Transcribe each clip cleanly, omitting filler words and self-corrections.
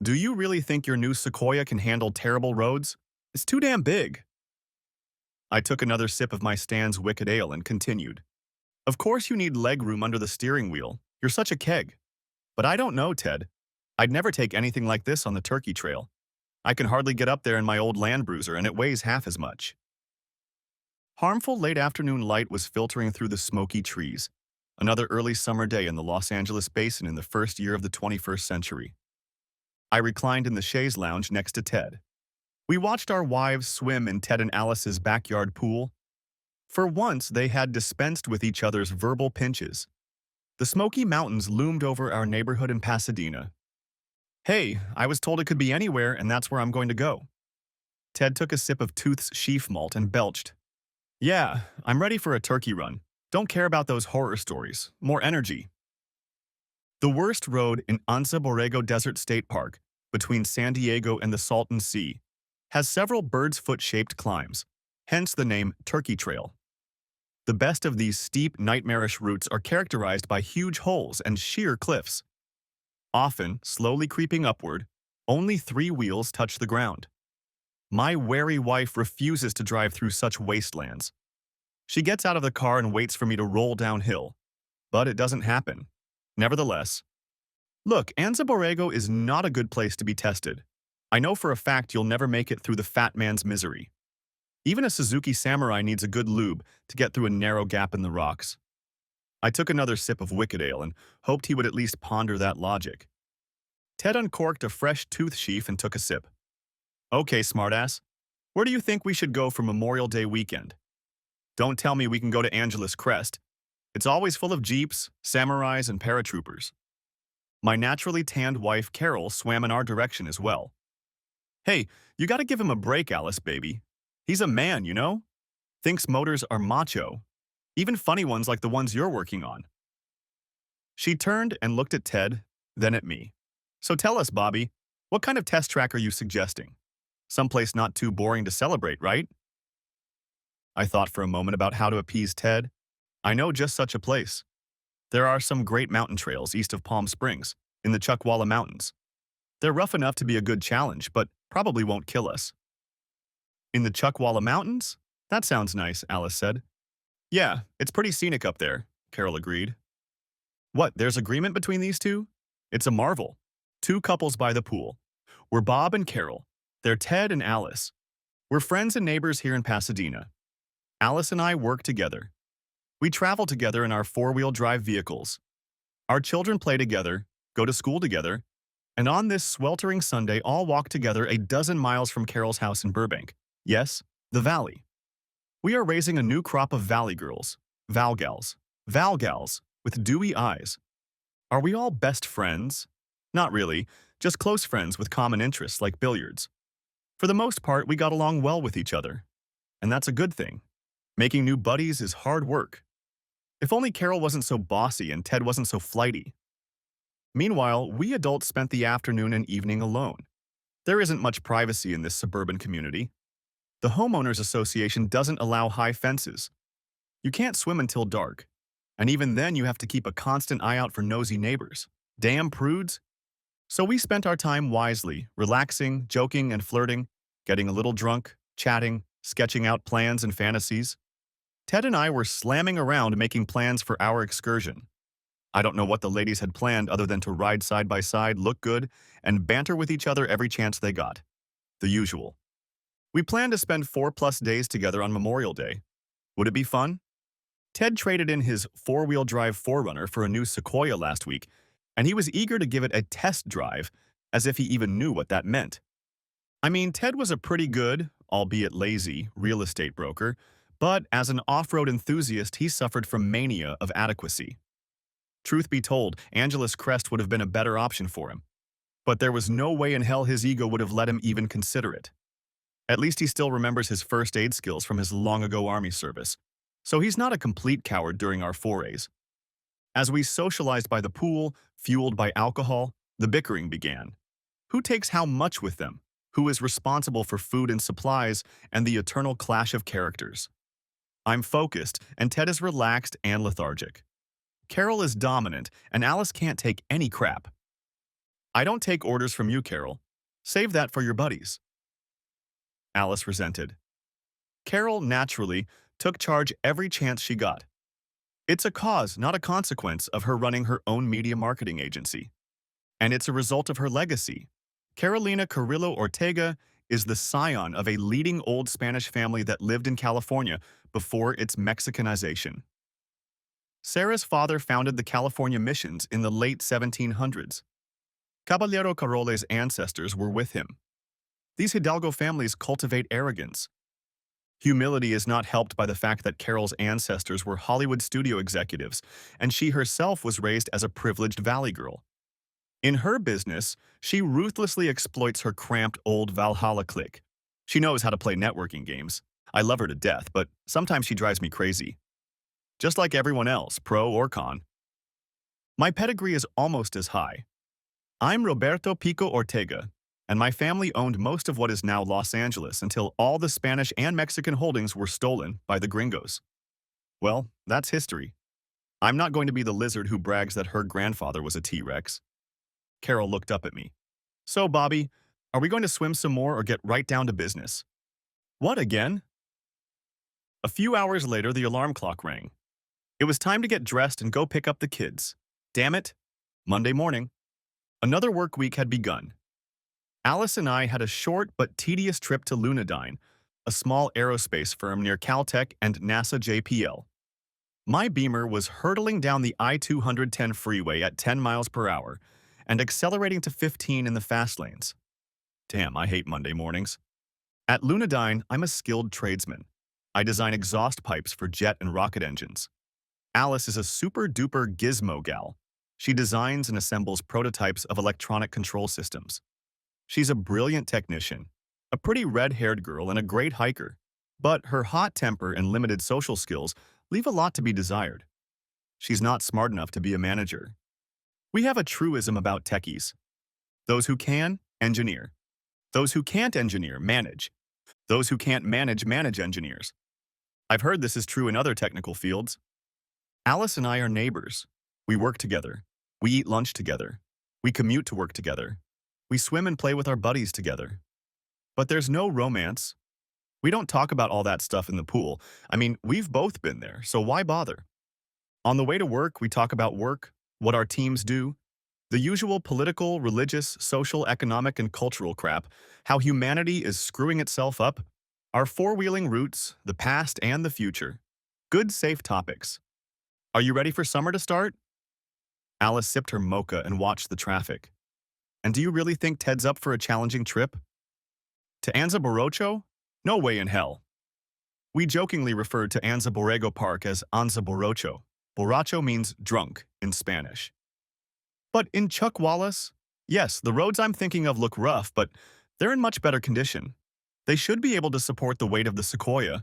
Do you really think your new Sequoia can handle terrible roads? It's too damn big. I took another sip of my Stan's Wicked Ale and continued. Of course you need leg room under the steering wheel. You're such a keg. But I don't know, Ted. I'd never take anything like this on the Turkey Trail. I can hardly get up there in my old Land Bruiser and it weighs half as much. Harmful late afternoon light was filtering through the smoky trees. Another early summer day in the Los Angeles basin in the first year of the 21st century. I reclined in the chaise lounge next to Ted. We watched our wives swim in Ted and Alice's backyard pool. For once, they had dispensed with each other's verbal pinches. The Smoky Mountains loomed over our neighborhood in Pasadena. Hey, I was told it could be anywhere, and that's where I'm going to go. Ted took a sip of Tooth's sheaf malt and belched. Yeah, I'm ready for a turkey run. Don't care about those horror stories. More energy. The worst road in Anza Borrego Desert State Park, between San Diego and the Salton Sea, has several bird's foot-shaped climbs, hence the name Turkey Trail. The best of these steep, nightmarish routes are characterized by huge holes and sheer cliffs. Often, slowly creeping upward, only 3 wheels touch the ground. My wary wife refuses to drive through such wastelands. She gets out of the car and waits for me to roll downhill, but it doesn't happen. Nevertheless, look, Anza Borrego is not a good place to be tested. I know for a fact you'll never make it through the fat man's misery. Even a Suzuki Samurai needs a good lube to get through a narrow gap in the rocks. I took another sip of Wicked Ale and hoped he would at least ponder that logic. Ted uncorked a fresh tooth sheaf and took a sip. Okay, smartass. Where do you think we should go for Memorial Day weekend? Don't tell me we can go to Angeles Crest. It's always full of jeeps, samurais, and paratroopers. My naturally tanned wife, Carol, swam in our direction as well. Hey, you gotta give him a break, Alice, baby. He's a man, you know? Thinks motors are macho. Even funny ones like the ones you're working on. She turned and looked at Ted, then at me. So tell us, Bobby, what kind of test track are you suggesting? Someplace not too boring to celebrate, right? I thought for a moment about how to appease Ted. I know just such a place. There are some great mountain trails east of Palm Springs, in the Chuckwalla Mountains. They're rough enough to be a good challenge, but probably won't kill us. In the Chuckwalla Mountains? That sounds nice, Alice said. Yeah, it's pretty scenic up there, Carol agreed. What, there's agreement between these two? It's a marvel. 2 couples by the pool. We're Bob and Carol. They're Ted and Alice. We're friends and neighbors here in Pasadena. Alice and I work together. We travel together in our 4-wheel drive vehicles. Our children play together, go to school together, and on this sweltering Sunday all walk together a dozen miles from Carol's house in Burbank. Yes, the Valley. We are raising a new crop of Valley girls, Valgals, Valgals, with dewy eyes. Are we all best friends? Not really, just close friends with common interests like billiards. For the most part, we got along well with each other. And that's a good thing. Making new buddies is hard work. If only Carol wasn't so bossy and Ted wasn't so flighty. Meanwhile, we adults spent the afternoon and evening alone. There isn't much privacy in this suburban community. The homeowners association doesn't allow high fences. You can't swim until dark, and even then you have to keep a constant eye out for nosy neighbors. Damn prudes. So we spent our time wisely, relaxing, joking, and flirting, getting a little drunk, chatting, sketching out plans and fantasies. Ted and I were slamming around making plans for our excursion. I don't know what the ladies had planned other than to ride side by side, look good, and banter with each other every chance they got. The usual. We planned to spend 4+ days together on Memorial Day. Would it be fun? Ted traded in his 4-wheel drive 4Runner for a new Sequoia last week, and he was eager to give it a test drive, as if he even knew what that meant. I mean, Ted was a pretty good, albeit lazy, real estate broker, but as an off-road enthusiast, he suffered from mania of adequacy. Truth be told, Angeles Crest would have been a better option for him, but there was no way in hell his ego would have let him even consider it. At least he still remembers his first aid skills from his long-ago army service, so he's not a complete coward during our forays. As we socialized by the pool, fueled by alcohol, the bickering began. Who takes how much with them? Who is responsible for food and supplies, and the eternal clash of characters? I'm focused, and Ted is relaxed and lethargic. Carol is dominant, and Alice can't take any crap. I don't take orders from you, Carol. Save that for your buddies. Alice resented. Carol, naturally, took charge every chance she got. It's a cause, not a consequence, of her running her own media marketing agency. And it's a result of her legacy. Carolina Carrillo Ortega is the scion of a leading old Spanish family that lived in California before its Mexicanization. Sarah's father founded the California missions in the late 1700s. Caballero Carolle's ancestors were with him. These Hidalgo families cultivate arrogance. Humility is not helped by the fact that Carol's ancestors were Hollywood studio executives, and she herself was raised as a privileged valley girl. In her business, she ruthlessly exploits her cramped old Valhalla clique. She knows how to play networking games. I love her to death, but sometimes she drives me crazy. Just like everyone else, pro or con. My pedigree is almost as high. I'm Roberto Pico Ortega, and my family owned most of what is now Los Angeles until all the Spanish and Mexican holdings were stolen by the gringos. Well, that's history. I'm not going to be the lizard who brags that her grandfather was a T-Rex. Carol looked up at me. So, Bobby, are we going to swim some more or get right down to business? What again? A few hours later, the alarm clock rang. It was time to get dressed and go pick up the kids. Damn it. Monday morning. Another work week had begun. Alice and I had a short but tedious trip to Lunadyne, a small aerospace firm near Caltech and NASA JPL. My Beamer was hurtling down the I-210 freeway at 10 miles per hour and accelerating to 15 in the fast lanes. Damn, I hate Monday mornings. At Lunadyne, I'm a skilled tradesman. I design exhaust pipes for jet and rocket engines. Alice is a super-duper gizmo gal. She designs and assembles prototypes of electronic control systems. She's a brilliant technician, a pretty red-haired girl and a great hiker. But her hot temper and limited social skills leave a lot to be desired. She's not smart enough to be a manager. We have a truism about techies. Those who can, engineer. Those who can't engineer, manage. Those who can't manage, manage engineers. I've heard this is true in other technical fields. Alice and I are neighbors. We work together. We eat lunch together. We commute to work together. We swim and play with our buddies together. But there's no romance. We don't talk about all that stuff in the pool. I mean, we've both been there, so why bother? On the way to work, we talk about work, what our teams do, the usual political, religious, social, economic, and cultural crap, how humanity is screwing itself up, our four-wheeling roots, the past and the future. Good, safe topics. Are you ready for summer to start? Alice sipped her mocha and watched the traffic. And do you really think Ted's up for a challenging trip? To Anza Borracho? No way in hell. We jokingly referred to Anza Borrego Park as Anza Borracho. Borracho means drunk in Spanish. But in Chuck Wallace? Yes, the roads I'm thinking of look rough, but they're in much better condition. They should be able to support the weight of the Sequoia.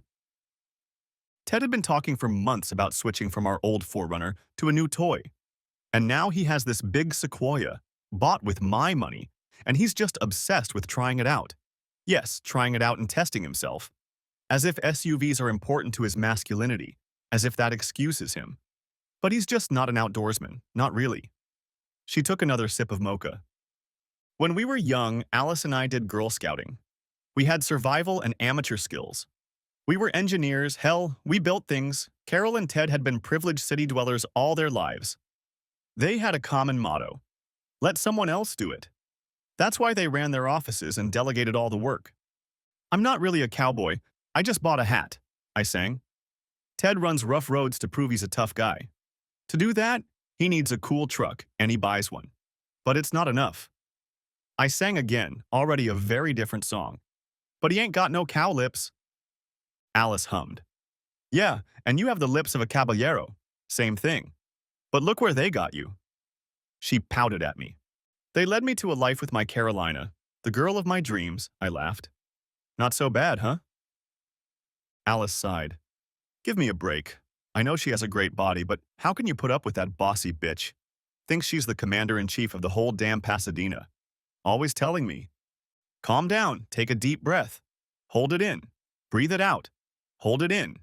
Ted had been talking for months about switching from our old 4Runner to a new toy. And now he has this big Sequoia, bought with my money, and he's just obsessed with trying it out. Yes, trying it out and testing himself. As if SUVs are important to his masculinity, as if that excuses him. But he's just not an outdoorsman, not really. She took another sip of mocha. When we were young, Alice and I did Girl Scouting. We had survival and amateur skills. We were engineers, hell, we built things. Carol and Ted had been privileged city dwellers all their lives. They had a common motto: let someone else do it. That's why they ran their offices and delegated all the work. I'm not really a cowboy, I just bought a hat, I sang. Ted runs rough roads to prove he's a tough guy. To do that, he needs a cool truck, and he buys one. But it's not enough. I sang again, already a very different song. But he ain't got no cow lips. Alice hummed. Yeah, and you have the lips of a caballero. Same thing. But look where they got you. She pouted at me. They led me to a life with my Carolina, the girl of my dreams, I laughed. Not so bad, huh? Alice sighed. Give me a break. I know she has a great body, but how can you put up with that bossy bitch? Thinks she's the commander-in-chief of the whole damn Pasadena. Always telling me, calm down, take a deep breath. Hold it in. Breathe it out. Hold it in.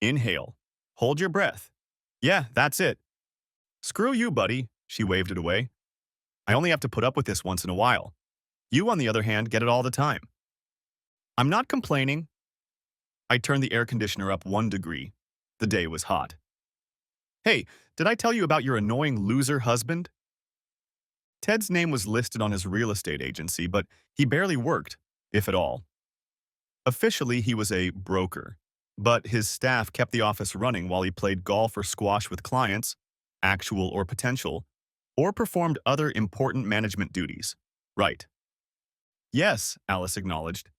Inhale. Hold your breath. Yeah, that's it. Screw you, buddy, she waved it away. I only have to put up with this once in a while. You, on the other hand, get it all the time. I'm not complaining. I turned the air conditioner up 1 degree. The day was hot. Hey, did I tell you about your annoying loser husband? Ted's name was listed on his real estate agency, but he barely worked, if at all. Officially, he was a broker, but his staff kept the office running while he played golf or squash with clients, actual or potential, or performed other important management duties. Right. Yes, Alice acknowledged.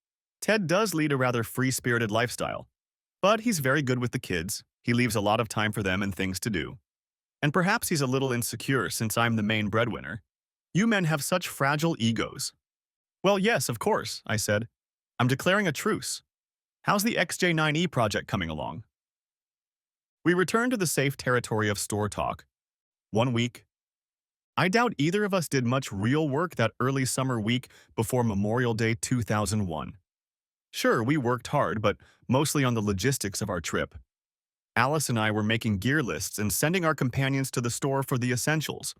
Ted does lead a rather free-spirited lifestyle, but he's very good with the kids. He leaves a lot of time for them and things to do. And perhaps he's a little insecure since I'm the main breadwinner. You men have such fragile egos. Well, yes, of course, I said. I'm declaring a truce. How's the XJ9E project coming along? We returned to the safe territory of store talk. 1 week. I doubt either of us did much real work that early summer week before Memorial Day 2001. Sure, we worked hard, but mostly on the logistics of our trip. Alice and I were making gear lists and sending our companions to the store for the essentials.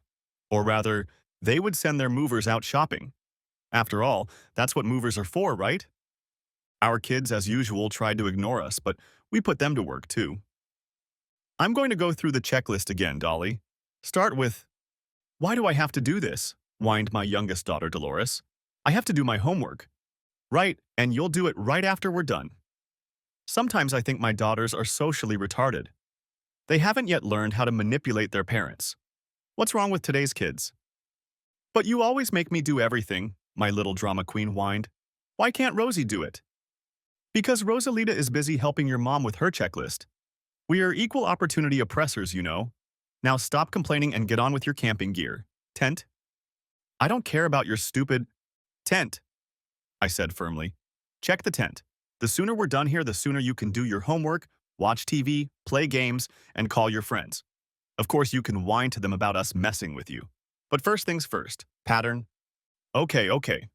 Or rather, they would send their movers out shopping. After all, that's what movers are for, right? Our kids, as usual, tried to ignore us, but we put them to work too. I'm going to go through the checklist again, Dolly. Start with, "Why do I have to do this?" whined my youngest daughter, Dolores. "I have to do my homework." "Right, and you'll do it right after we're done." Sometimes I think my daughters are socially retarded. They haven't yet learned how to manipulate their parents. What's wrong with today's kids? "But you always make me do everything," my little drama queen whined. "Why can't Rosie do it?" "Because Rosalita is busy helping your mom with her checklist. We are equal opportunity oppressors, you know. Now stop complaining and get on with your camping gear. Tent?" "I don't care about your stupid tent," I said firmly. "Check the tent. The sooner we're done here, the sooner you can do your homework, watch TV, play games, and call your friends. Of course, you can whine to them about us messing with you. But first things first, pattern." Okay.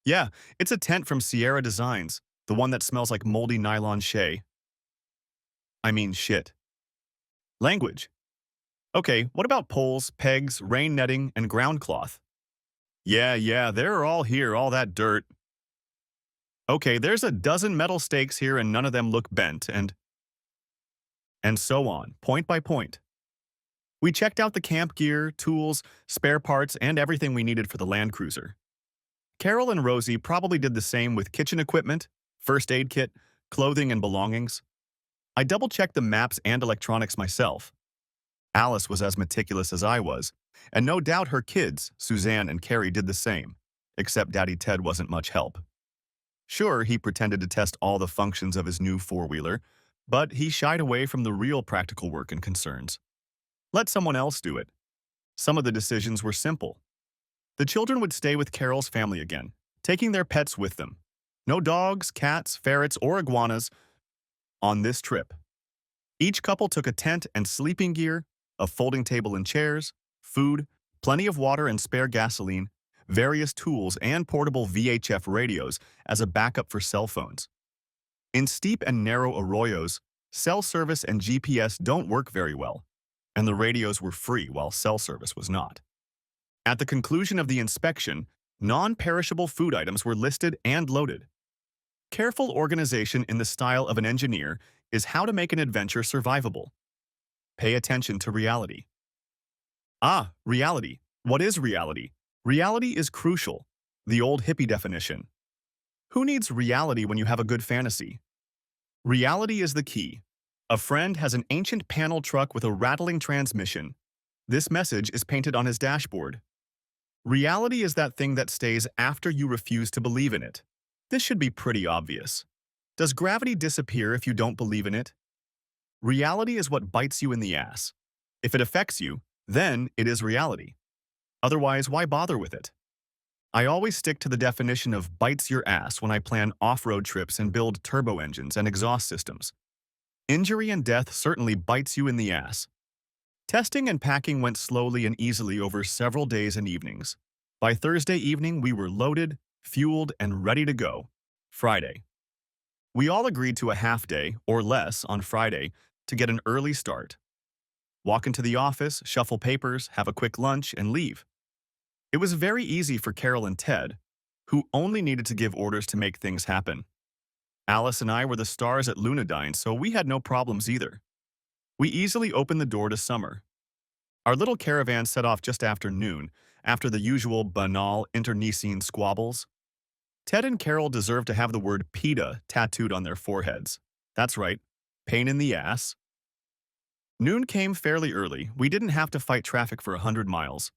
Yeah, it's a tent from Sierra Designs, the one that smells like moldy nylon shea. I mean shit. Language. Okay, what about poles, pegs, rain netting, and ground cloth? Yeah, they're all here, all that dirt. Okay, there's a dozen metal stakes here and none of them look bent, and so on, point by point. We checked out the camp gear, tools, spare parts, and everything we needed for the Land Cruiser. Carol and Rosie probably did the same with kitchen equipment, first aid kit, clothing, and belongings. I double-checked the maps and electronics myself. Alice was as meticulous as I was, and no doubt her kids, Suzanne and Carrie, did the same, except Daddy Ted wasn't much help. Sure, he pretended to test all the functions of his new four-wheeler, but he shied away from the real practical work and concerns. Let someone else do it. Some of the decisions were simple. The children would stay with Carol's family again, taking their pets with them. No dogs, cats, ferrets, or iguanas on this trip. Each couple took a tent and sleeping gear, a folding table and chairs, food, plenty of water and spare gasoline, various tools, and portable VHF radios as a backup for cell phones. In steep and narrow arroyos, cell service and GPS don't work very well, and the radios were free while cell service was not. At the conclusion of the inspection, non-perishable food items were listed and loaded. Careful organization in the style of an engineer is how to make an adventure survivable. Pay attention to reality. Ah, reality. What is reality? Reality is crucial. The old hippie definition. Who needs reality when you have a good fantasy? Reality is the key. A friend has an ancient panel truck with a rattling transmission. This message is painted on his dashboard. Reality is that thing that stays after you refuse to believe in it. This should be pretty obvious. Does gravity disappear if you don't believe in it? Reality is what bites you in the ass. If it affects you, then it is reality. Otherwise, why bother with it? I always stick to the definition of bites your ass when I plan off-road trips and build turbo engines and exhaust systems. Injury and death certainly bites you in the ass. Testing and packing went slowly and easily over several days and evenings. By Thursday evening, we were loaded, fueled, and ready to go. Friday. We all agreed to a half day, or less, on Friday to get an early start. Walk into the office, shuffle papers, have a quick lunch, and leave. It It was very easy for Carol and Ted, who only needed to give orders to make things happen. Alice and I were the stars at Lunadyne, so we had no problems either. We easily opened the door to summer. Our little caravan set off just after noon, after the usual banal internecine squabbles. Ted and Carol deserved to have the word PETA tattooed on their foreheads. That's right, pain in the ass. Noon came fairly early. We didn't have to fight traffic for 100 miles.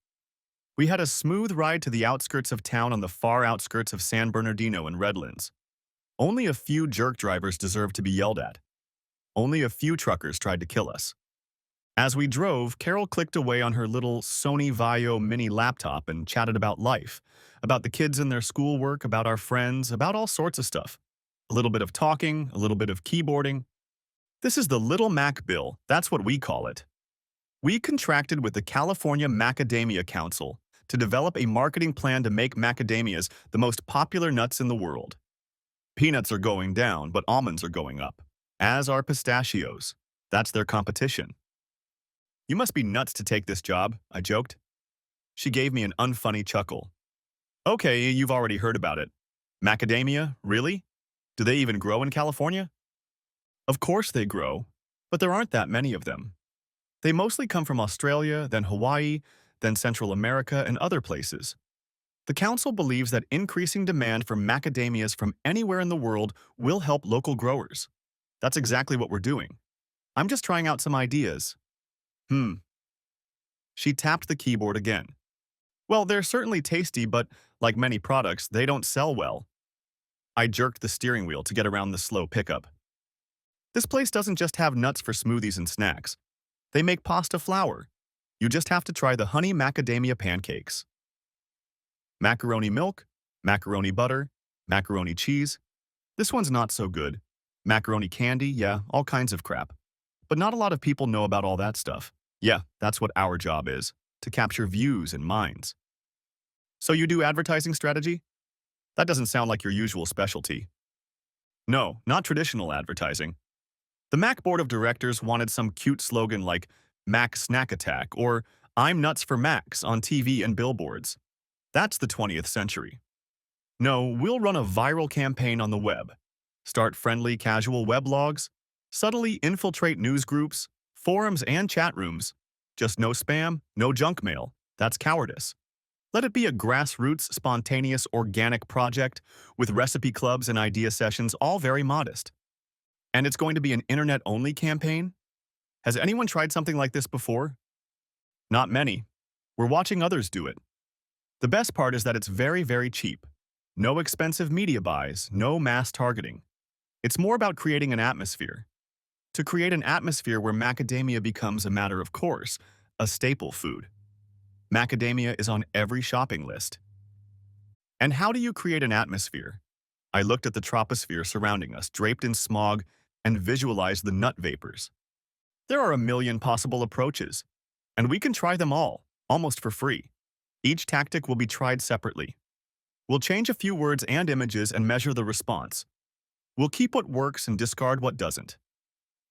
We had a smooth ride to the outskirts of town on the far outskirts of San Bernardino and Redlands. Only a few jerk drivers deserved to be yelled at. Only a few truckers tried to kill us. As we drove, Carol clicked away on her little Sony Vaio mini laptop and chatted about life, about the kids and their schoolwork, about our friends, about all sorts of stuff. A little bit of talking, a little bit of keyboarding. This is the Little Mac Bill, that's what we call it. We contracted with the California Macadamia Council to develop a marketing plan to make macadamias the most popular nuts in the world. Peanuts are going down, but almonds are going up, as are pistachios. That's their competition. You must be nuts to take this job, I joked. She gave me an unfunny chuckle. Okay, you've already heard about it. Macadamia, really? Do they even grow in California? Of course they grow, but there aren't that many of them. They mostly come from Australia, then Hawaii, then Central America, and other places. The council believes that increasing demand for macadamias from anywhere in the world will help local growers. That's exactly what we're doing. I'm just trying out some ideas. She tapped the keyboard again. Well, they're certainly tasty, but like many products, they don't sell well. I jerked the steering wheel to get around the slow pickup. This place doesn't just have nuts for smoothies and snacks. They make pasta flour. You just have to try the honey macadamia pancakes. Macaroni milk, macaroni butter, macaroni cheese. This one's not so good. Macaroni candy, yeah, all kinds of crap. But not a lot of people know about all that stuff. Yeah, that's what our job is, to capture views and minds. So you do advertising strategy? That doesn't sound like your usual specialty. No, not traditional advertising. The Mac board of directors wanted some cute slogan like Mac Snack Attack or I'm Nuts for Macs on TV and billboards. That's the 20th century. No, we'll run a viral campaign on the web. Start friendly, casual weblogs, subtly infiltrate news groups, forums, and chat rooms. Just no spam, no junk mail. That's cowardice. Let it be a grassroots, spontaneous, organic project with recipe clubs and idea sessions, all very modest. And it's going to be an internet-only campaign? Has anyone tried something like this before? Not many. We're watching others do it. The best part is that it's very, very cheap. No expensive media buys, no mass targeting. It's more about creating an atmosphere. To create an atmosphere where macadamia becomes a matter of course, a staple food. Macadamia is on every shopping list. And how do you create an atmosphere? I looked at the troposphere surrounding us, draped in smog, and visualized the nut vapors. There are a million possible approaches, and we can try them all, almost for free. Each tactic will be tried separately. We'll change a few words and images and measure the response. We'll keep what works and discard what doesn't.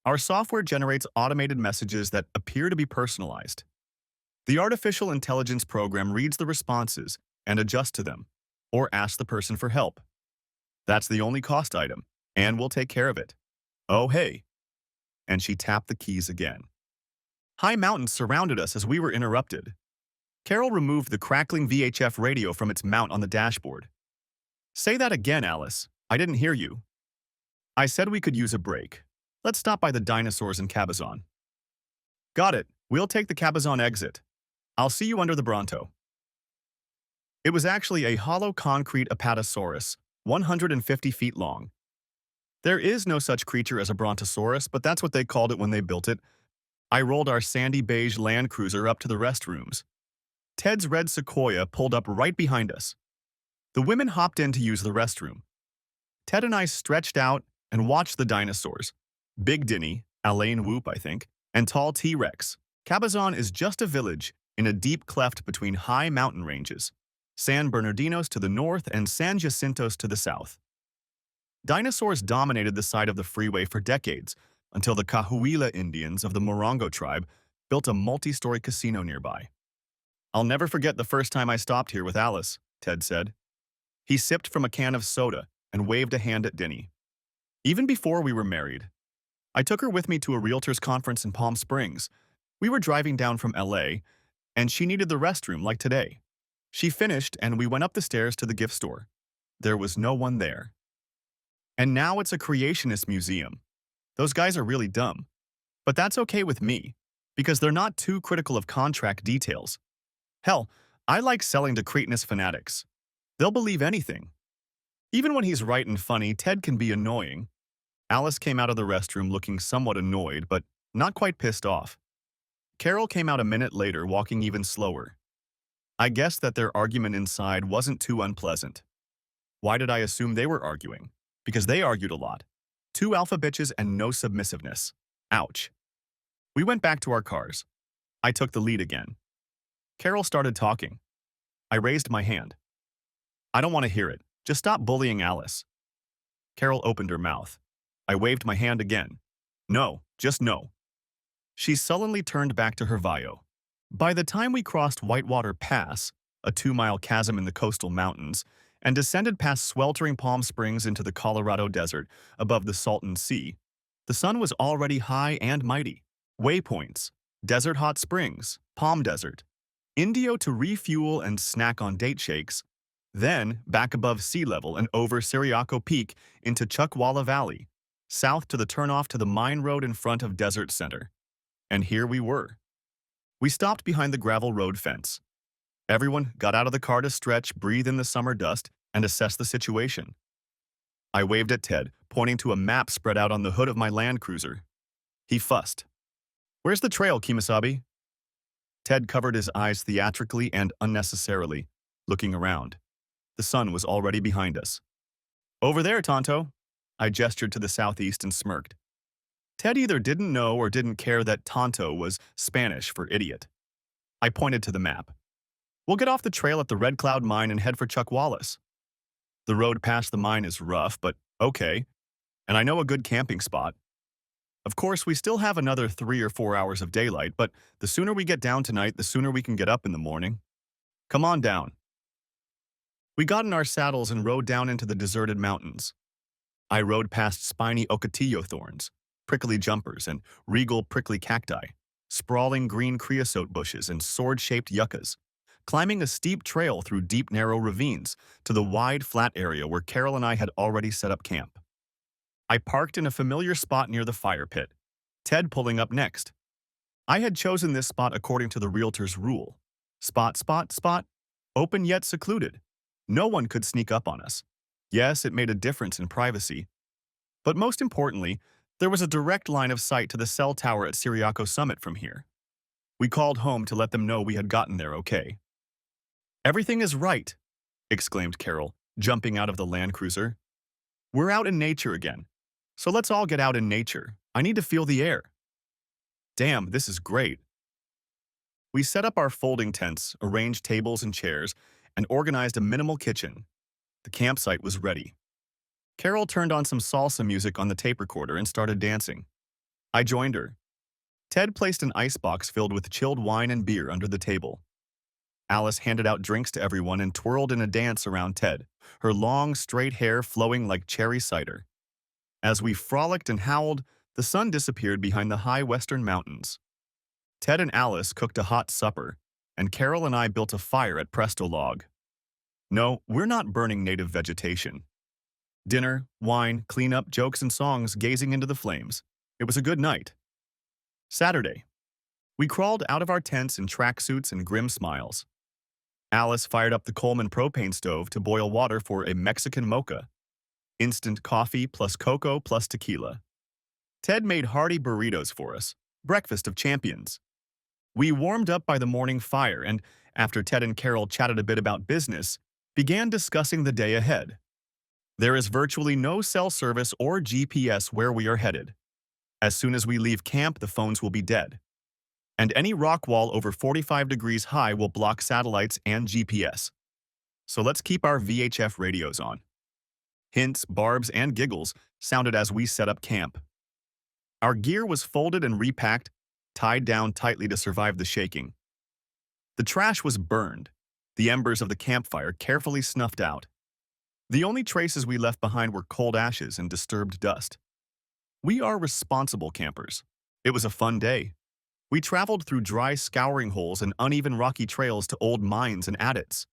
Our software generates automated messages that appear to be personalized. The artificial intelligence program reads the responses and adjusts to them, or asks the person for help. That's the only cost item, and we'll take care of it. Oh, hey. And she tapped the keys again. High mountains surrounded us as we were interrupted. Carol removed the crackling VHF radio from its mount on the dashboard. Say that again, Alice. I didn't hear you. I said we could use a break. Let's stop by the dinosaurs in Cabazon. Got it. We'll take the Cabazon exit. I'll see you under the Bronto. It was actually a hollow concrete apatosaurus, 150 feet long. There is no such creature as a brontosaurus, but that's what they called it when they built it. I rolled our sandy beige Land Cruiser up to the restrooms. Ted's red Sequoia pulled up right behind us. The women hopped in to use the restroom. Ted and I stretched out and watched the dinosaurs. Big Dinny, Alain Whoop, I think, and tall T-Rex. Cabazon is just a village in a deep cleft between high mountain ranges, San Bernardinos to the north and San Jacintos to the south. Dinosaurs dominated the side of the freeway for decades until the Cahuilla Indians of the Morongo tribe built a multi-story casino nearby. I'll never forget the first time I stopped here with Alice, Ted said. He sipped from a can of soda and waved a hand at Denny. Even before we were married, I took her with me to a realtors conference in Palm Springs. We were driving down from LA, and she needed the restroom like today. She finished, and we went up the stairs to the gift store. There was no one there. And now it's a creationist museum. Those guys are really dumb. But that's okay with me, because they're not too critical of contract details. Hell, I like selling to cretinous fanatics. They'll believe anything. Even when he's right and funny, Ted can be annoying. Alice came out of the restroom looking somewhat annoyed, but not quite pissed off. Carol came out a minute later, walking even slower. I guessed that their argument inside wasn't too unpleasant. Why did I assume they were arguing? Because they argued a lot. Two alpha bitches and no submissiveness. Ouch. We went back to our cars. I took the lead again. Carol started talking. I raised my hand. I don't want to hear it. Just stop bullying Alice. Carol opened her mouth. I waved my hand again. No, just no. She sullenly turned back to her Vaio. By the time we crossed Whitewater Pass, a 2-mile chasm in the coastal mountains, and descended past sweltering Palm Springs into the Colorado Desert above the Salton Sea, the sun was already high and mighty. Waypoints, Desert Hot Springs, Palm Desert, Indio to refuel and snack on date shakes, then back above sea level and over Siriaco Peak into Chuckwalla Valley, south to the turnoff to the mine road in front of Desert Center. And here we were. We stopped behind the gravel road fence. Everyone got out of the car to stretch, breathe in the summer dust, and assess the situation. I waved at Ted, pointing to a map spread out on the hood of my Land Cruiser. He fussed. Where's the trail, Kimasabi? Ted covered his eyes theatrically and unnecessarily, looking around. The sun was already behind us. Over there, Tonto. I gestured to the southeast and smirked. Ted either didn't know or didn't care that Tonto was Spanish for idiot. I pointed to the map. We'll get off the trail at the Red Cloud Mine and head for Chuckwallas. The road past the mine is rough, but okay, and I know a good camping spot. Of course, we still have another 3 or 4 hours of daylight, but the sooner we get down tonight, the sooner we can get up in the morning. Come on down. We got in our saddles and rode down into the deserted mountains. I rode past spiny ocotillo thorns, prickly jumpers, and regal prickly cacti, sprawling green creosote bushes and sword-shaped yuccas, climbing a steep trail through deep, narrow ravines to the wide, flat area where Carol and I had already set up camp. I parked in a familiar spot near the fire pit, Ted pulling up next. I had chosen this spot according to the realtor's rule. Spot, spot, spot, open yet secluded. No one could sneak up on us. Yes, it made a difference in privacy. But most importantly, there was a direct line of sight to the cell tower at Siriaco Summit from here. We called home to let them know we had gotten there okay. Everything is right, exclaimed Carol, jumping out of the Land Cruiser. We're out in nature again. So let's all get out in nature. I need to feel the air. Damn, this is great. We set up our folding tents, arranged tables and chairs, and organized a minimal kitchen. The campsite was ready. Carol turned on some salsa music on the tape recorder and started dancing. I joined her. Ted placed an icebox filled with chilled wine and beer under the table. Alice handed out drinks to everyone and twirled in a dance around Ted, her long, straight hair flowing like cherry cider. As we frolicked and howled, the sun disappeared behind the high western mountains. Ted and Alice cooked a hot supper, and Carol and I built a fire at Presto Log. No, we're not burning native vegetation. Dinner, wine, cleanup, jokes, and songs gazing into the flames. It was a good night. Saturday. We crawled out of our tents in tracksuits and grim smiles. Alice fired up the Coleman propane stove to boil water for a Mexican mocha. Instant coffee plus cocoa plus tequila. Ted made hearty burritos for us, breakfast of champions. We warmed up by the morning fire and, after Ted and Carol chatted a bit about business, began discussing the day ahead. There is virtually no cell service or GPS where we are headed. As soon as we leave camp, the phones will be dead. And any rock wall over 45 degrees high will block satellites and GPS. So let's keep our VHF radios on. Hints, barbs, and giggles sounded as we set up camp. Our gear was folded and repacked, tied down tightly to survive the shaking. The trash was burned, the embers of the campfire carefully snuffed out. The only traces we left behind were cold ashes and disturbed dust. We are responsible campers. It was a fun day. We traveled through dry scouring holes and uneven rocky trails to old mines and adits.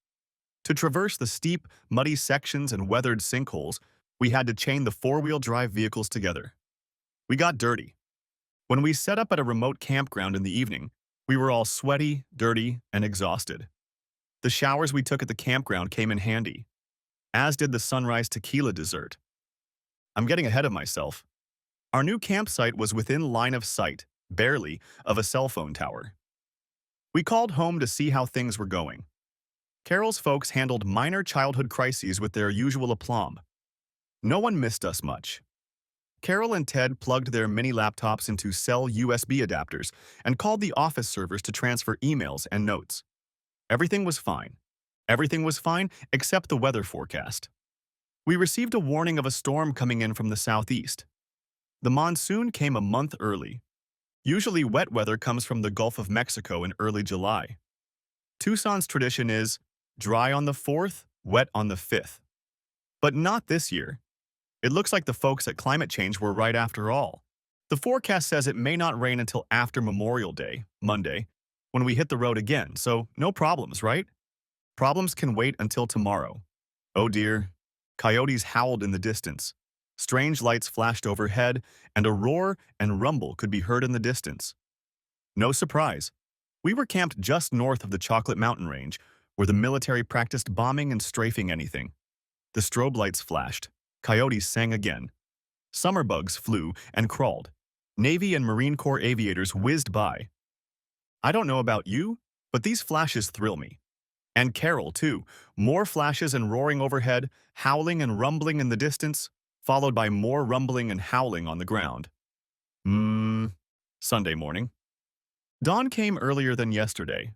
To traverse the steep, muddy sections and weathered sinkholes, we had to chain the four-wheel drive vehicles together. We got dirty. When we set up at a remote campground in the evening, we were all sweaty, dirty, and exhausted. The showers we took at the campground came in handy, as did the sunrise tequila dessert. I'm getting ahead of myself. Our new campsite was within line of sight, barely, of a cell phone tower. We called home to see how things were going. Carol's folks handled minor childhood crises with their usual aplomb. No one missed us much. Carol and Ted plugged their mini laptops into cell USB adapters and called the office servers to transfer emails and notes. Everything was fine. Everything was fine except the weather forecast. We received a warning of a storm coming in from the southeast. The monsoon came a month early. Usually wet weather comes from the Gulf of Mexico in early July. Tucson's tradition is dry on the 4th, wet on the 5th. But not this year. It looks like the folks at Climate Change were right after all. The forecast says it may not rain until after Memorial Day, Monday, when we hit the road again, so no problems, right? Problems can wait until tomorrow. Oh dear. Coyotes howled in the distance. Strange lights flashed overhead, and a roar and rumble could be heard in the distance. No surprise. We were camped just north of the Chocolate Mountain Range, where the military practiced bombing and strafing anything. The strobe lights flashed. Coyotes sang again. Summer bugs flew and crawled. Navy and Marine Corps aviators whizzed by. I don't know about you, but these flashes thrill me. And Carol, too. More flashes and roaring overhead, howling and rumbling in the distance, followed by more rumbling and howling on the ground. Sunday morning. Dawn came earlier than yesterday.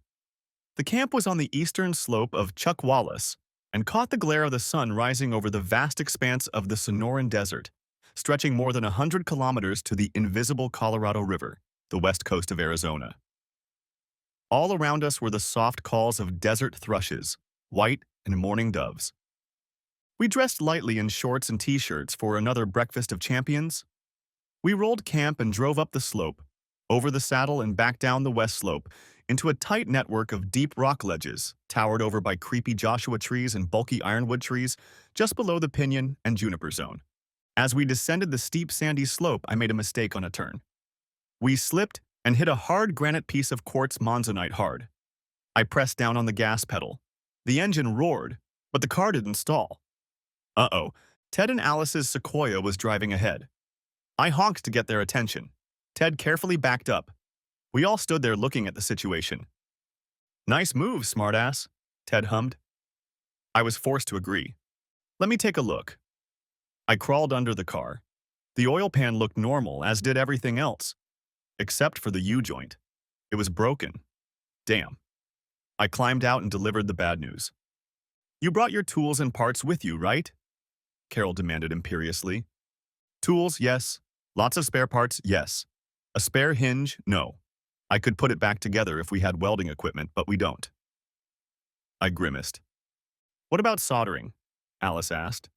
The camp was on the eastern slope of Chuckwallis and caught the glare of the sun rising over the vast expanse of the Sonoran Desert, stretching more than 100 kilometers to the invisible Colorado River, the west coast of Arizona. All around us were the soft calls of desert thrushes, white and mourning doves. We dressed lightly in shorts and t-shirts for another breakfast of champions. We rolled camp and drove up the slope, over the saddle and back down the west slope, into a tight network of deep rock ledges, towered over by creepy Joshua trees and bulky ironwood trees, just below the pinyon and juniper zone. As we descended the steep sandy slope, I made a mistake on a turn. We slipped and hit a hard granite piece of quartz monzonite hard. I pressed down on the gas pedal. The engine roared, but the car didn't stall. Uh-oh, Ted and Alice's Sequoia was driving ahead. I honked to get their attention. Ted carefully backed up. We all stood there looking at the situation. Nice move, smartass, Ted hummed. I was forced to agree. Let me take a look. I crawled under the car. The oil pan looked normal, as did everything else, except for the U-joint. It was broken. Damn. I climbed out and delivered the bad news. You brought your tools and parts with you, right? Carol demanded imperiously. Tools, yes. Lots of spare parts, yes. A spare hinge, no. I could put it back together if we had welding equipment, but we don't. I grimaced. What about soldering? Alice asked.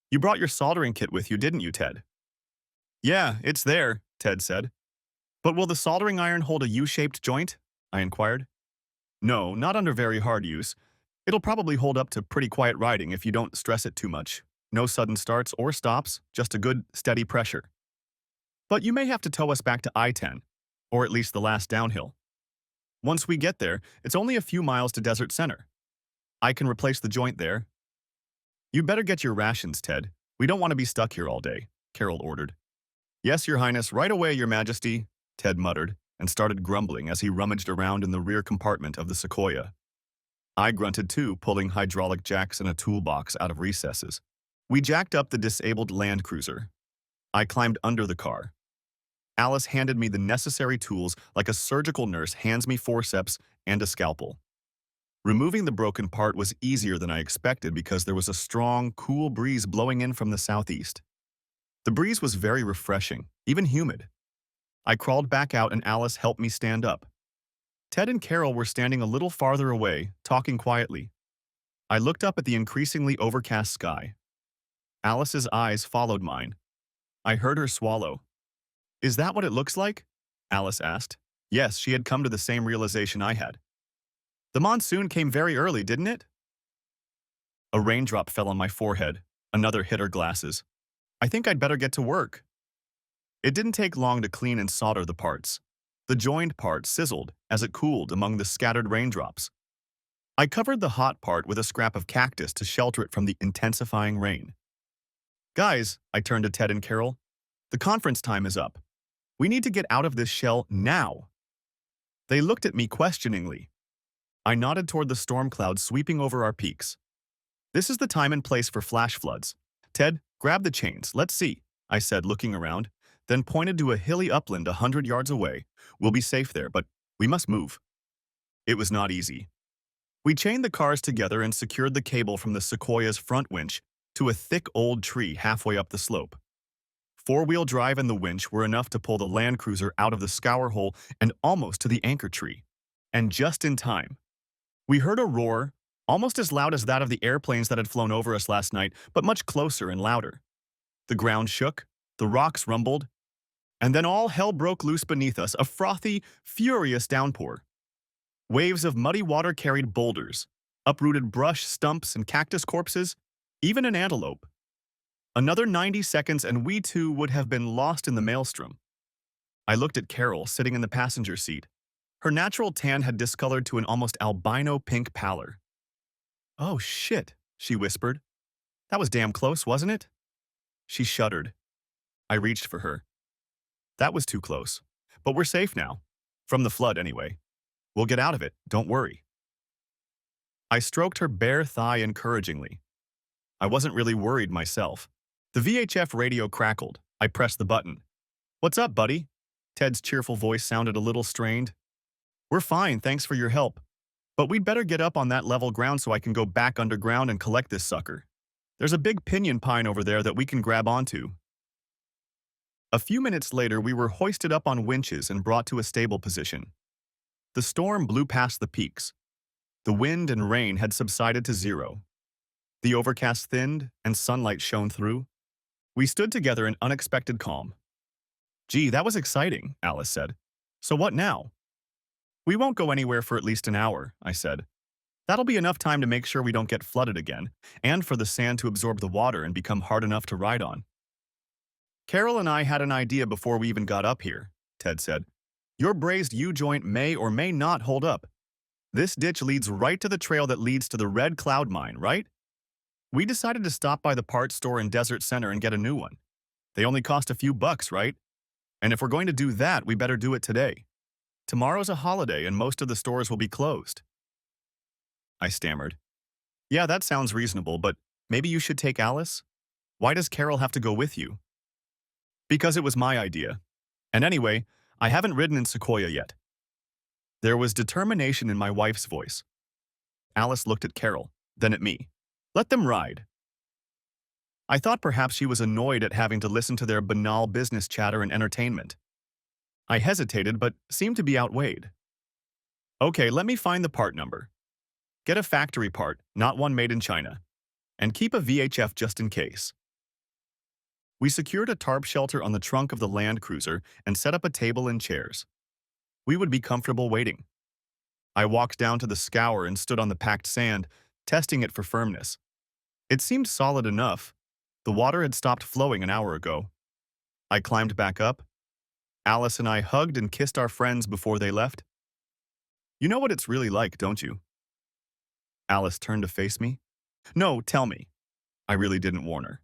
You brought your soldering kit with you, didn't you, Ted? Yeah, it's there, Ted said. But will the soldering iron hold a U-shaped joint? I inquired. No, not under very hard use. It'll probably hold up to pretty quiet riding if you don't stress it too much. No sudden starts or stops, just a good, steady pressure. But you may have to tow us back to I-10, or at least the last downhill. Once we get there, it's only a few miles to Desert Center. I can replace the joint there. You'd better get your rations, Ted. We don't want to be stuck here all day, Carol ordered. Yes, Your Highness, right away, Your Majesty, Ted muttered, and started grumbling as he rummaged around in the rear compartment of the Sequoia. I grunted too, pulling hydraulic jacks and a toolbox out of recesses. We jacked up the disabled Land Cruiser. I climbed under the car. Alice handed me the necessary tools like a surgical nurse hands me forceps and a scalpel. Removing the broken part was easier than I expected because there was a strong, cool breeze blowing in from the southeast. The breeze was very refreshing, even humid. I crawled back out and Alice helped me stand up. Ted and Carol were standing a little farther away, talking quietly. I looked up at the increasingly overcast sky. Alice's eyes followed mine. I heard her swallow. Is that what it looks like? Alice asked. Yes, she had come to the same realization I had. The monsoon came very early, didn't it? A raindrop fell on my forehead. Another hit her glasses. I think I'd better get to work. It didn't take long to clean and solder the parts. The joined part sizzled as it cooled among the scattered raindrops. I covered the hot part with a scrap of cactus to shelter it from the intensifying rain. Guys, I turned to Ted and Carol. The conference time is up. We need to get out of this shell now. They looked at me questioningly. I nodded toward the storm clouds sweeping over our peaks. This is the time and place for flash floods. Ted, grab the chains. Let's see, I said, looking around, then pointed to a hilly upland 100 yards away. We'll be safe there, but we must move. It was not easy. We chained the cars together and secured the cable from the Sequoia's front winch to a thick old tree halfway up the slope. Four-wheel drive and the winch were enough to pull the Land Cruiser out of the scour hole and almost to the anchor tree. And just in time. We heard a roar, almost as loud as that of the airplanes that had flown over us last night, but much closer and louder. The ground shook, the rocks rumbled, and then all hell broke loose beneath us, a frothy, furious downpour. Waves of muddy water carried boulders, uprooted brush, stumps, and cactus corpses, even an antelope. Another 90 seconds and we too would have been lost in the maelstrom. I looked at Carol sitting in the passenger seat. Her natural tan had discolored to an almost albino pink pallor. "Oh shit," she whispered. "That was damn close, wasn't it?" She shuddered. I reached for her. "That was too close. But we're safe now. From the flood, anyway. We'll get out of it, don't worry." I stroked her bare thigh encouragingly. I wasn't really worried myself. The VHF radio crackled. I pressed the button. "What's up, buddy?" Ted's cheerful voice sounded a little strained. "We're fine, thanks for your help. But we'd better get up on that level ground so I can go back underground and collect this sucker. There's a big pinyon pine over there that we can grab onto." A few minutes later, we were hoisted up on winches and brought to a stable position. The storm blew past the peaks. The wind and rain had subsided to zero. The overcast thinned and sunlight shone through. We stood together in unexpected calm. "Gee, that was exciting," Alice said. "So what now?" "We won't go anywhere for at least an hour," I said. "That'll be enough time to make sure we don't get flooded again, and for the sand to absorb the water and become hard enough to ride on." "Carol and I had an idea before we even got up here," Ted said. "Your brazed U-joint may or may not hold up. This ditch leads right to the trail that leads to the Red Cloud Mine, right? We decided to stop by the parts store in Desert Center and get a new one. They only cost a few bucks, right? And if we're going to do that, we better do it today. Tomorrow's a holiday and most of the stores will be closed." I stammered. "Yeah, that sounds reasonable, but maybe you should take Alice? Why does Carol have to go with you?" "Because it was my idea. And anyway, I haven't ridden in Sequoia yet." There was determination in my wife's voice. Alice looked at Carol, then at me. "Let them ride." I thought perhaps she was annoyed at having to listen to their banal business chatter and entertainment. I hesitated, but seemed to be outweighed. "Okay, let me find the part number. Get a factory part, not one made in China. And keep a VHF just in case." We secured a tarp shelter on the trunk of the Land Cruiser and set up a table and chairs. We would be comfortable waiting. I walked down to the scour and stood on the packed sand, testing it for firmness. It seemed solid enough. The water had stopped flowing an hour ago. I climbed back up. Alice and I hugged and kissed our friends before they left. "You know what it's really like, don't you?" Alice turned to face me. "No, tell me." I really didn't warn her.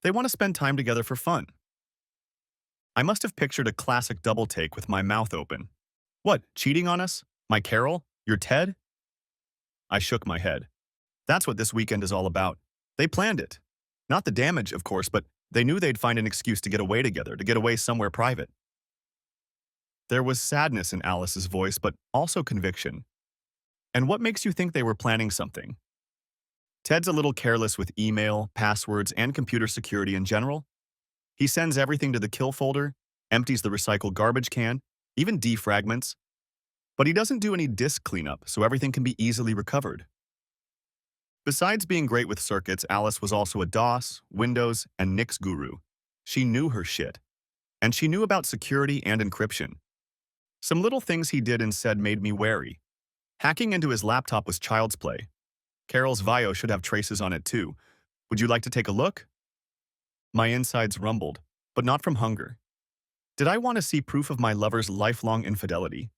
"They want to spend time together for fun." I must have pictured a classic double take with my mouth open. "What, cheating on us? My Carol? Your Ted?" I shook my head. "That's what this weekend is all about. They planned it. Not the damage, of course, but they knew they'd find an excuse to get away together, to get away somewhere private." There was sadness in Alice's voice, but also conviction. "And what makes you think they were planning something? Ted's a little careless with email, passwords, and computer security in general. He sends everything to the kill folder, empties the recycled garbage can, even defragments. But he doesn't do any disk cleanup, so everything can be easily recovered. Besides being great with circuits, Alice was also a DOS, Windows, and Nix guru. She knew her shit. And she knew about security and encryption. Some little things he did and said made me wary. Hacking into his laptop was child's play. Carol's Vio should have traces on it too. Would you like to take a look? My insides rumbled, but not from hunger. Did I want to see proof of my lover's lifelong infidelity?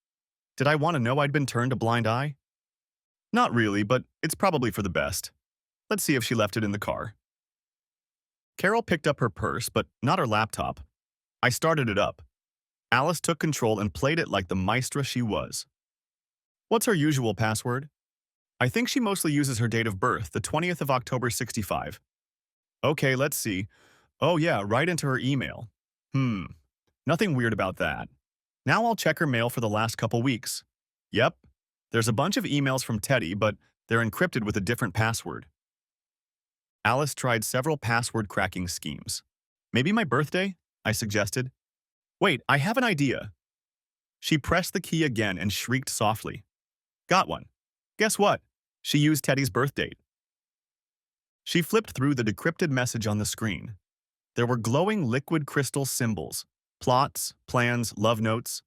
Did I want to know I'd been turned a blind eye? Not really, but it's probably for the best. Let's see if she left it in the car. Carol picked up her purse, but not her laptop. I started it up. Alice took control and played it like the maestra she was. What's her usual password? I think she mostly uses her date of birth, the 20th of October 65. Okay, let's see. Oh yeah, right into her email. Nothing weird about that. Now I'll check her mail for the last couple weeks. Yep, there's a bunch of emails from Teddy, but they're encrypted with a different password. Alice tried several password cracking schemes. Maybe my birthday? I suggested. Wait, I have an idea. She pressed the key again and shrieked softly. Got one. Guess what? She used Teddy's birth date. She flipped through the decrypted message on the screen. There were glowing liquid crystal symbols, plots, plans, love notes.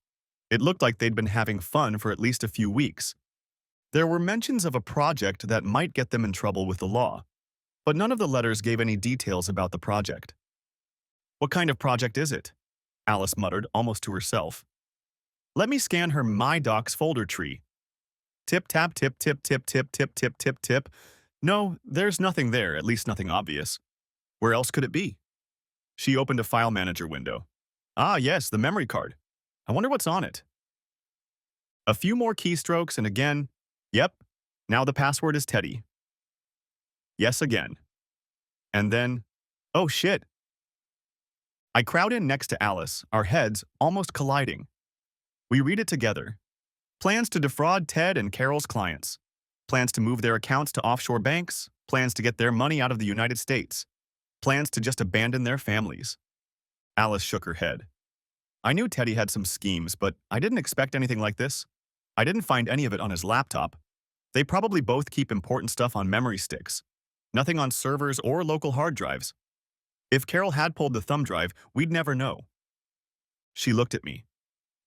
It looked like they'd been having fun for at least a few weeks. There were mentions of a project that might get them in trouble with the law, but none of the letters gave any details about the project. What kind of project is it? Alice muttered, almost to herself. Let me scan her My Docs folder tree. Tip, tap, tip, tip, tip, tip, tip, tip, tip, tip. No, there's nothing there, at least nothing obvious. Where else could it be? She opened a file manager window. Ah, yes, the memory card. I wonder what's on it. A few more keystrokes and again, yep, now the password is Teddy. Yes again. And then, oh shit. I crowd in next to Alice, our heads almost colliding. We read it together. Plans to defraud Ted and Carol's clients. Plans to move their accounts to offshore banks. Plans to get their money out of the United States. Plans to just abandon their families. Alice shook her head. I knew Teddy had some schemes, but I didn't expect anything like this. I didn't find any of it on his laptop. They probably both keep important stuff on memory sticks. Nothing on servers or local hard drives. If Carol had pulled the thumb drive, we'd never know. She looked at me.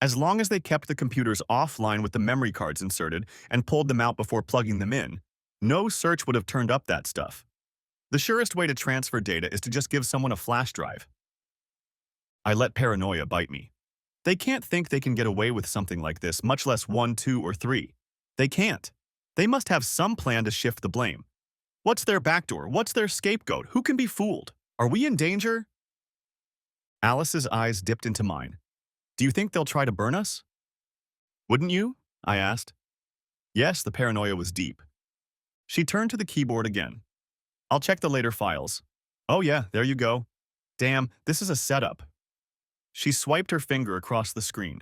As long as they kept the computers offline with the memory cards inserted and pulled them out before plugging them in, no search would have turned up that stuff. The surest way to transfer data is to just give someone a flash drive. I let paranoia bite me. They can't think they can get away with something like this, much less 1, 2, or 3. They can't. They must have some plan to shift the blame. What's their backdoor? What's their scapegoat? Who can be fooled? Are we in danger? Alice's eyes dipped into mine. Do you think they'll try to burn us? Wouldn't you? I asked. Yes, the paranoia was deep. She turned to the keyboard again. I'll check the later files. Oh yeah, there you go. Damn, this is a setup. She swiped her finger across the screen.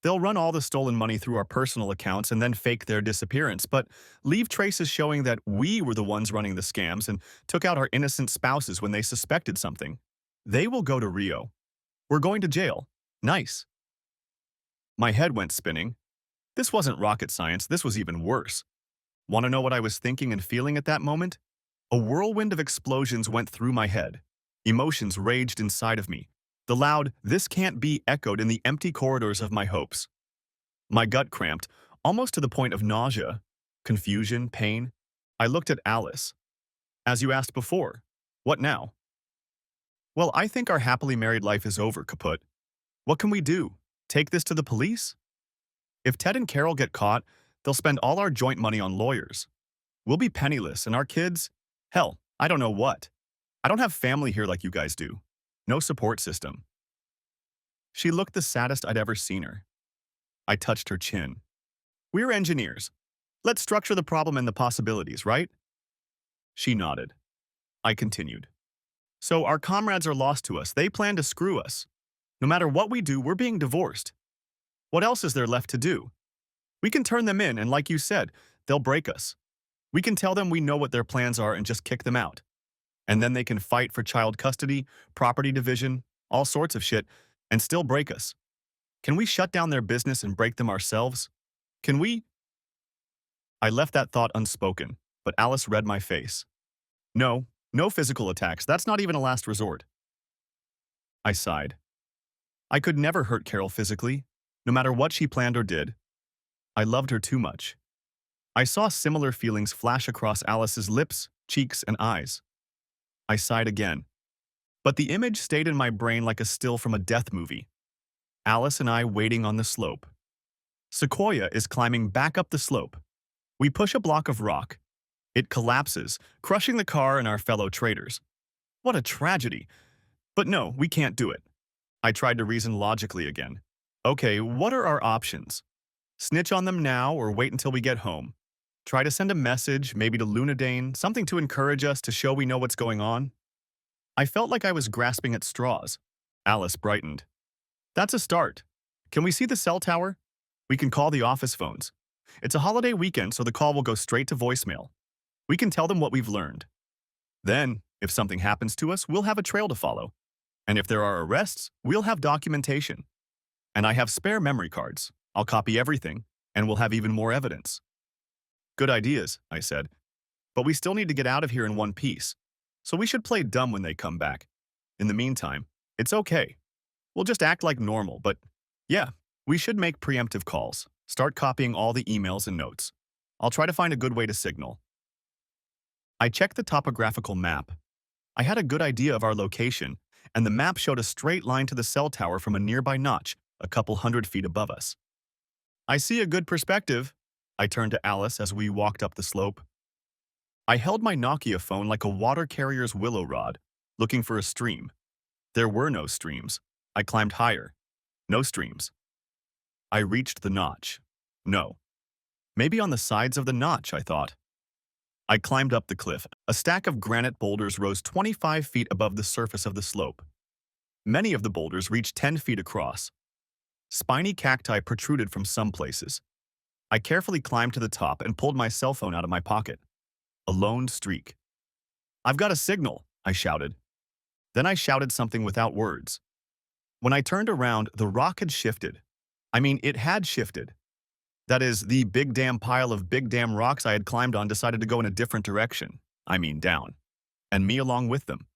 They'll run all the stolen money through our personal accounts and then fake their disappearance, but leave traces showing that we were the ones running the scams and took out our innocent spouses when they suspected something. They will go to Rio. We're going to jail. Nice. My head went spinning. This wasn't rocket science, this was even worse. Want to know what I was thinking and feeling at that moment? A whirlwind of explosions went through my head. Emotions raged inside of me. The loud, "this can't be," echoed in the empty corridors of my hopes. My gut cramped, almost to the point of nausea, confusion, pain. I looked at Alice. As you asked before, what now? Well, I think our happily married life is over, kaput. What can we do? Take this to the police? If Ted and Carol get caught, they'll spend all our joint money on lawyers. We'll be penniless, and our kids? Hell, I don't know what. I don't have family here like you guys do. No support system. She looked the saddest I'd ever seen her. I touched her chin. We're engineers. Let's structure the problem and the possibilities, right? She nodded. I continued. So our comrades are lost to us. They plan to screw us. No matter what we do, we're being divorced. What else is there left to do? We can turn them in, and like you said, they'll break us. We can tell them we know what their plans are and just kick them out. And then they can fight for child custody, property division, all sorts of shit, and still break us. Can we shut down their business and break them ourselves? Can we? I left that thought unspoken, but Alice read my face. No, no physical attacks. That's not even a last resort. I sighed. I could never hurt Carol physically, no matter what she planned or did. I loved her too much. I saw similar feelings flash across Alice's lips, cheeks, and eyes. I sighed again. But the image stayed in my brain like a still from a death movie. Alice and I waiting on the slope. Sequoia is climbing back up the slope. We push a block of rock. It collapses, crushing the car and our fellow traders. What a tragedy. But no, we can't do it. I tried to reason logically again. Okay, what are our options? Snitch on them now or wait until we get home? Try to send a message, maybe to Lunadane, something to encourage us to show we know what's going on? I felt like I was grasping at straws. Alice brightened. That's a start. Can we see the cell tower? We can call the office phones. It's a holiday weekend, so the call will go straight to voicemail. We can tell them what we've learned. Then, if something happens to us, we'll have a trail to follow. And if there are arrests, we'll have documentation. And I have spare memory cards. I'll copy everything, and we'll have even more evidence. Good ideas, I said. But we still need to get out of here in one piece. So we should play dumb when they come back. In the meantime, it's okay. We'll just act like normal, but yeah, we should make preemptive calls. Start copying all the emails and notes. I'll try to find a good way to signal. I checked the topographical map. I had a good idea of our location, and the map showed a straight line to the cell tower from a nearby notch, a couple 100 feet above us. I see a good perspective. I turned to Alice as we walked up the slope. I held my Nokia phone like a water carrier's willow rod, looking for a stream. There were no streams. I climbed higher. No streams. I reached the notch. No. Maybe on the sides of the notch, I thought. I climbed up the cliff. A stack of granite boulders rose 25 feet above the surface of the slope. Many of the boulders reached 10 feet across. Spiny cacti protruded from some places. I carefully climbed to the top and pulled my cell phone out of my pocket. A lone streak. I've got a signal, I shouted. Then I shouted something without words. When I turned around, the rock had shifted. I mean, it had shifted. That is, the big damn pile of big damn rocks I had climbed on decided to go in a different direction. I mean, down. And me along with them.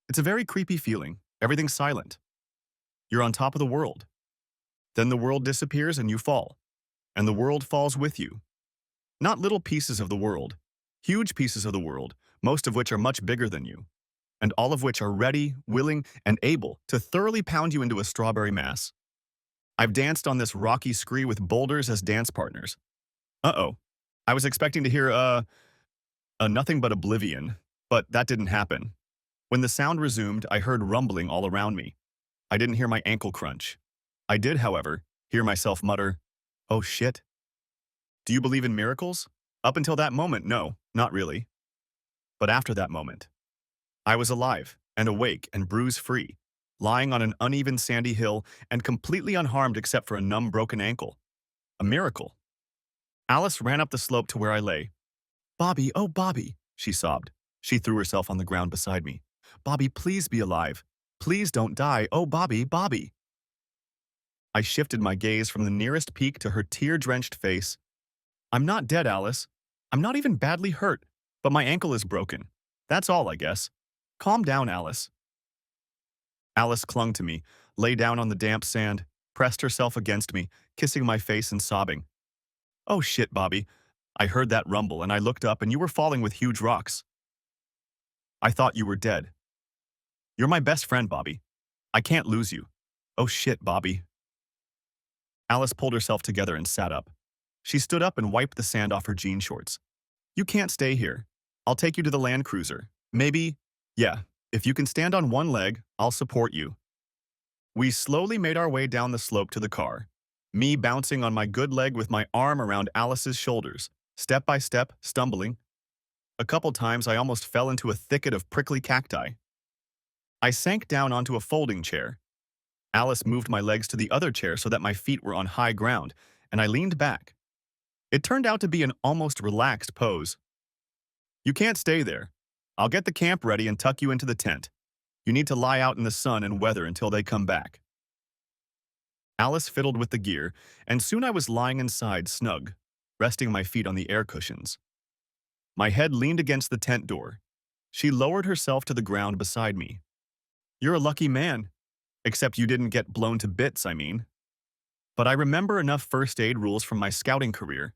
It's a very creepy feeling. Everything's silent. You're on top of the world. Then the world disappears and you fall. And the world falls with you. Not little pieces of the world. Huge pieces of the world, most of which are much bigger than you. And all of which are ready, willing, and able to thoroughly pound you into a strawberry mass. I've danced on this rocky scree with boulders as dance partners. Uh-oh. I was expecting to hear, a nothing but oblivion, but that didn't happen. When the sound resumed, I heard rumbling all around me. I didn't hear my ankle crunch. I did, however, hear myself mutter, "Oh shit." Do you believe in miracles? Up until that moment, no, not really. But after that moment, I was alive and awake and bruise-free, lying on an uneven sandy hill and completely unharmed except for a numb broken ankle. A miracle. Alice ran up the slope to where I lay. "Bobby, oh Bobby," she sobbed. She threw herself on the ground beside me. "Bobby, please be alive. Please don't die. Oh Bobby, Bobby." I shifted my gaze from the nearest peak to her tear-drenched face. "I'm not dead, Alice. I'm not even badly hurt, but my ankle is broken. That's all, I guess. Calm down, Alice." Alice clung to me, lay down on the damp sand, pressed herself against me, kissing my face and sobbing. "Oh shit, Bobby. I heard that rumble and I looked up and you were falling with huge rocks. I thought you were dead. You're my best friend, Bobby. I can't lose you. Oh shit, Bobby." Alice pulled herself together and sat up. She stood up and wiped the sand off her jean shorts. "You can't stay here. I'll take you to the Land Cruiser. Maybe, yeah, if you can stand on one leg, I'll support you." We slowly made our way down the slope to the car, me bouncing on my good leg with my arm around Alice's shoulders, step by step, stumbling. A couple times I almost fell into a thicket of prickly cacti. I sank down onto a folding chair. Alice moved my legs to the other chair so that my feet were on high ground, and I leaned back. It turned out to be an almost relaxed pose. "You can't stay there. I'll get the camp ready and tuck you into the tent. You need to lie out in the sun and weather until they come back." Alice fiddled with the gear, and soon I was lying inside snug, resting my feet on the air cushions. My head leaned against the tent door. She lowered herself to the ground beside me. You're a lucky man. Except you didn't get blown to bits, I mean. But I remember enough first aid rules from my scouting career.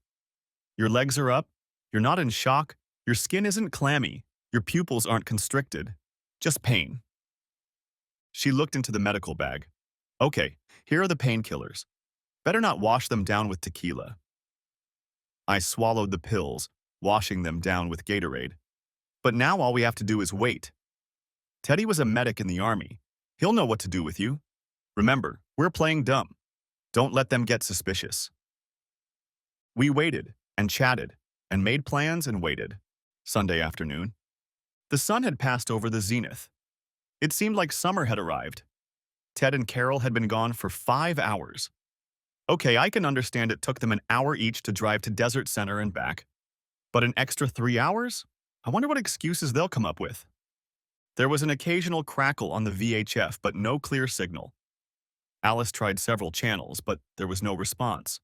Your legs are up, you're not in shock, your skin isn't clammy, your pupils aren't constricted. Just pain. She looked into the medical bag. Okay, here are the painkillers. Better not wash them down with tequila. I swallowed the pills, washing them down with Gatorade. But now all we have to do is wait. Teddy was a medic in the army. He'll know what to do with you. Remember, we're playing dumb. Don't let them get suspicious. We waited and chatted and made plans and waited. Sunday afternoon. The sun had passed over the zenith. It seemed like summer had arrived. Ted and Carol had been gone for 5 hours. Okay, I can understand it took them an hour each to drive to Desert Center and back. But an extra 3 hours? I wonder what excuses they'll come up with. There was an occasional crackle on the VHF, but no clear signal. Alice tried several channels, but there was no response.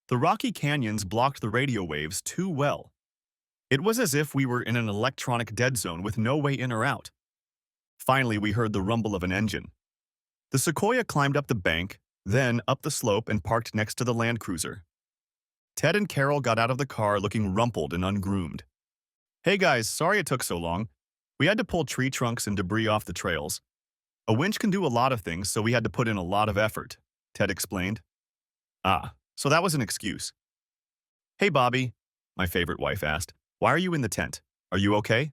The rocky canyons blocked the radio waves too well. It was as if we were in an electronic dead zone with no way in or out. Finally, we heard the rumble of an engine. The Sequoia climbed up the bank, then up the slope and parked next to the Land Cruiser. Ted and Carol got out of the car looking rumpled and ungroomed. Hey guys, sorry it took so long. We had to pull tree trunks and debris off the trails. A winch can do a lot of things, so we had to put in a lot of effort, Ted explained. Ah, so that was an excuse. Hey Bobby, my favorite wife asked, why are you in the tent? Are you okay?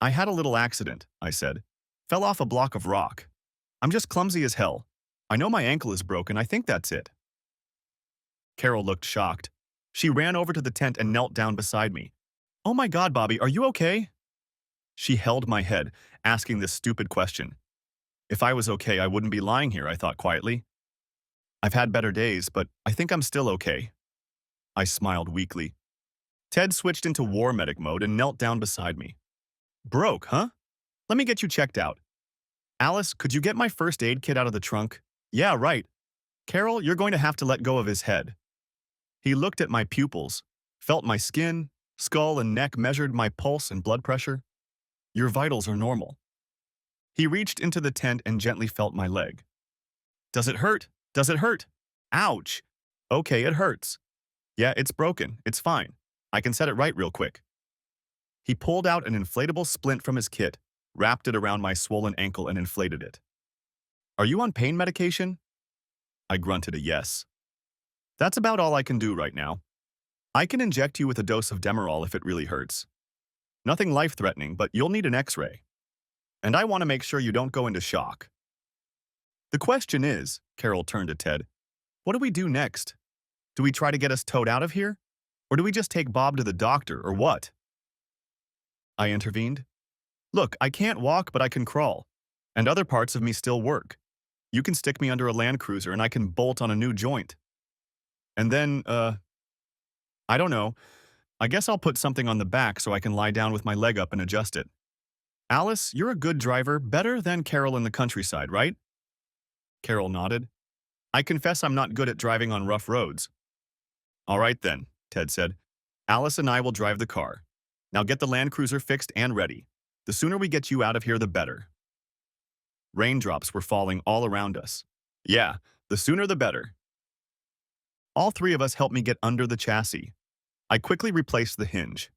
I had a little accident, I said. Fell off a block of rock. I'm just clumsy as hell. I know my ankle is broken, I think that's it. Carol looked shocked. She ran over to the tent and knelt down beside me. Oh my God, Bobby, are you okay? She held my head, asking this stupid question. If I was okay, I wouldn't be lying here, I thought quietly. I've had better days, but I think I'm still okay. I smiled weakly. Ted switched into war medic mode and knelt down beside me. Broke, huh? Let me get you checked out. Alice, could you get my first aid kit out of the trunk? Yeah, right. Carol, you're going to have to let go of his head. He looked at my pupils, felt my skin, skull and neck, measured my pulse and blood pressure. Your vitals are normal. He reached into the tent and gently felt my leg. Does it hurt? Does it hurt? Ouch. Okay, it hurts. Yeah, it's broken. It's fine. I can set it right real quick. He pulled out an inflatable splint from his kit, wrapped it around my swollen ankle and inflated it. Are you on pain medication? I grunted a yes. That's about all I can do right now. I can inject you with a dose of Demerol if it really hurts. Nothing life-threatening, but you'll need an X-ray. And I want to make sure you don't go into shock. The question is, Carol turned to Ted, what do we do next? Do we try to get us towed out of here? Or do we just take Bob to the doctor, or what? I intervened. Look, I can't walk, but I can crawl. And other parts of me still work. You can stick me under a Land Cruiser and I can bolt on a new joint. And then, I don't know. I guess I'll put something on the back so I can lie down with my leg up and adjust it. Alice, you're a good driver, better than Carol in the countryside, right? Carol nodded. I confess I'm not good at driving on rough roads. All right then, Ted said. Alice and I will drive the car. Now get the Land Cruiser fixed and ready. The sooner we get you out of here, the better. Raindrops were falling all around us. Yeah, the sooner the better. All three of us helped me get under the chassis. I quickly replaced the hinge.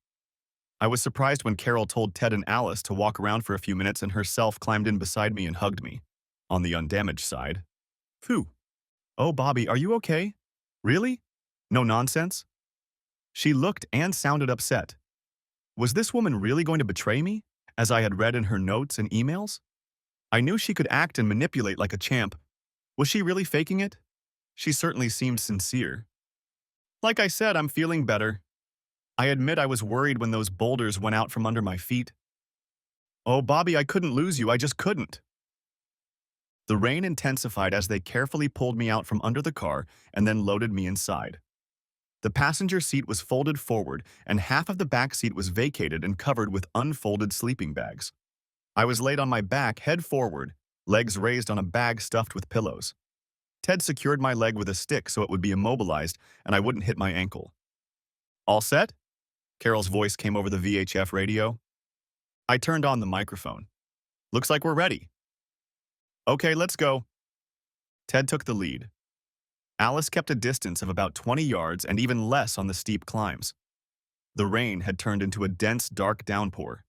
I was surprised when Carol told Ted and Alice to walk around for a few minutes and herself climbed in beside me and hugged me, on the undamaged side. Phew. Oh, Bobby, are you okay? Really? No nonsense? She looked and sounded upset. Was this woman really going to betray me, as I had read in her notes and emails? I knew she could act and manipulate like a champ. Was she really faking it? She certainly seemed sincere. Like I said, I'm feeling better. I admit I was worried when those boulders went out from under my feet. Oh, Bobby, I couldn't lose you. I just couldn't. The rain intensified as they carefully pulled me out from under the car and then loaded me inside. The passenger seat was folded forward and half of the back seat was vacated and covered with unfolded sleeping bags. I was laid on my back, head forward, legs raised on a bag stuffed with pillows. Ted secured my leg with a stick so it would be immobilized and I wouldn't hit my ankle. All set? Carol's voice came over the VHF radio. I turned on the microphone. Looks like we're ready. Okay, let's go. Ted took the lead. Alice kept a distance of about 20 yards and even less on the steep climbs. The rain had turned into a dense, dark downpour.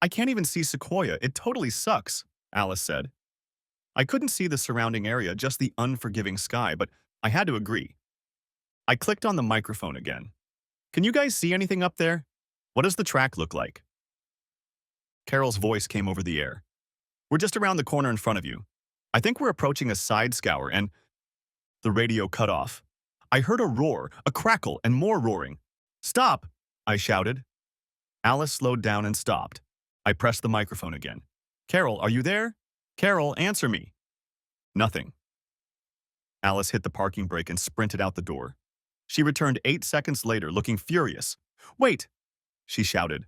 I can't even see Sequoia. It totally sucks, Alice said. I couldn't see the surrounding area, just the unforgiving sky, but I had to agree. I clicked on the microphone again. Can you guys see anything up there? What does the track look like? Carol's voice came over the air. We're just around the corner in front of you. I think we're approaching a side scour and… The radio cut off. I heard a roar, a crackle, and more roaring. Stop, I shouted. Alice slowed down and stopped. I pressed the microphone again. Carol, are you there? Carol, answer me. Nothing. Alice hit the parking brake and sprinted out the door. She returned 8 seconds later, looking furious. Wait, she shouted.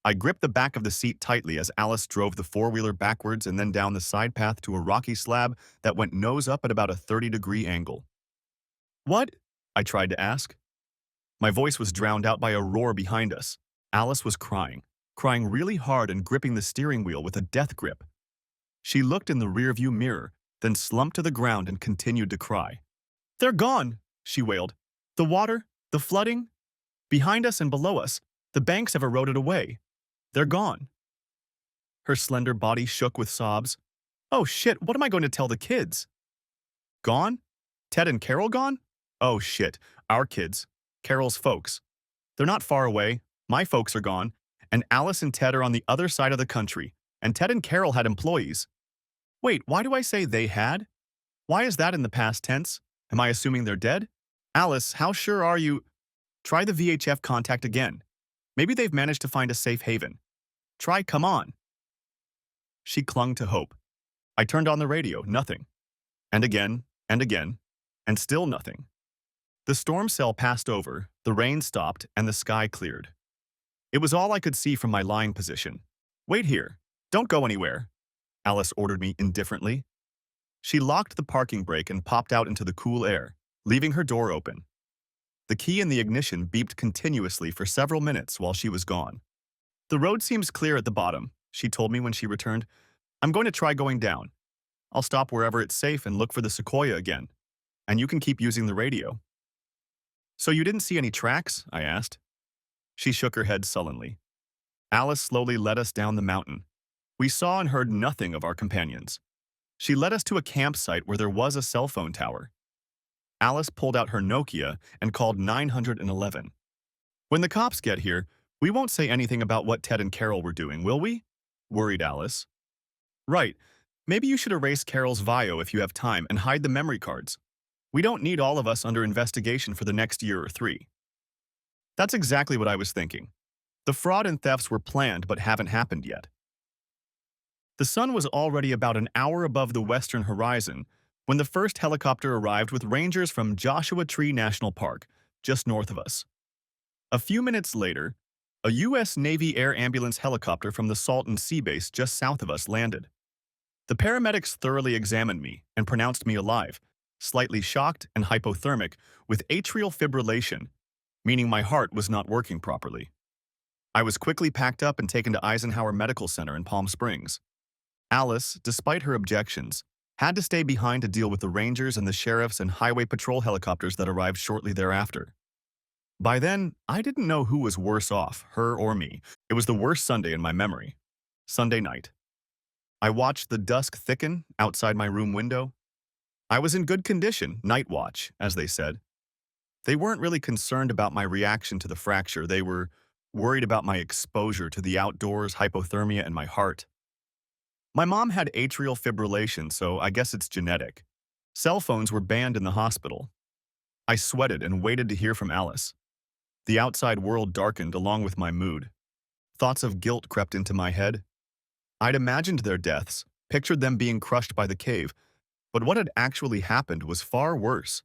I gripped the back of the seat tightly as Alice drove the four-wheeler backwards and then down the side path to a rocky slab that went nose up at about a 30-degree angle. What? I tried to ask. My voice was drowned out by a roar behind us. Alice was crying really hard and gripping the steering wheel with a death grip. She looked in the rearview mirror, then slumped to the ground and continued to cry. They're gone, she wailed. The water, the flooding, behind us and below us, the banks have eroded away. They're gone. Her slender body shook with sobs. Oh shit, what am I going to tell the kids? Gone? Ted and Carol gone? Oh shit, our kids. Carol's folks. They're not far away. My folks are gone. And Alice and Ted are on the other side of the country. And Ted and Carol had employees. Wait, why do I say they had? Why is that in the past tense? Am I assuming they're dead? Alice, how sure are you? Try the VHF contact again. Maybe they've managed to find a safe haven. Try, come on. She clung to hope. I turned on the radio, nothing. And again, and still nothing. The storm cell passed over, the rain stopped, and the sky cleared. It was all I could see from my lying position. Wait here. Don't go anywhere, Alice ordered me indifferently. She locked the parking brake and popped out into the cool air, leaving her door open. The key in the ignition beeped continuously for several minutes while she was gone. The road seems clear at the bottom, she told me when she returned. I'm going to try going down. I'll stop wherever it's safe and look for the Sequoia again. And you can keep using the radio. So you didn't see any tracks? I asked. She shook her head sullenly. Alice slowly led us down the mountain. We saw and heard nothing of our companions. She led us to a campsite where there was a cell phone tower. Alice pulled out her Nokia and called 911. When the cops get here, we won't say anything about what Ted and Carol were doing, will we? Worried Alice. Right. Maybe you should erase Carol's VIO if you have time and hide the memory cards. We don't need all of us under investigation for the next year or 3. That's exactly what I was thinking. The fraud and thefts were planned but haven't happened yet. The sun was already about an hour above the western horizon when the first helicopter arrived with rangers from Joshua Tree National Park, just north of us. A few minutes later, a U.S. Navy air ambulance helicopter from the Salton Sea Base just south of us landed. The paramedics thoroughly examined me and pronounced me alive, slightly shocked and hypothermic with atrial fibrillation, meaning my heart was not working properly. I was quickly packed up and taken to Eisenhower Medical Center in Palm Springs. Alice, despite her objections, had to stay behind to deal with the Rangers and the sheriffs and highway patrol helicopters that arrived shortly thereafter. By then, I didn't know who was worse off, her or me. It was the worst Sunday in my memory. Sunday night. I watched the dusk thicken outside my room window. I was in good condition, night watch, as they said. They weren't really concerned about my reaction to the fracture. They were worried about my exposure to the outdoors, hypothermia, and my heart. My mom had atrial fibrillation, so I guess it's genetic. Cell phones were banned in the hospital. I sweated and waited to hear from Alice. The outside world darkened along with my mood. Thoughts of guilt crept into my head. I'd imagined their deaths, pictured them being crushed by the cave, but what had actually happened was far worse.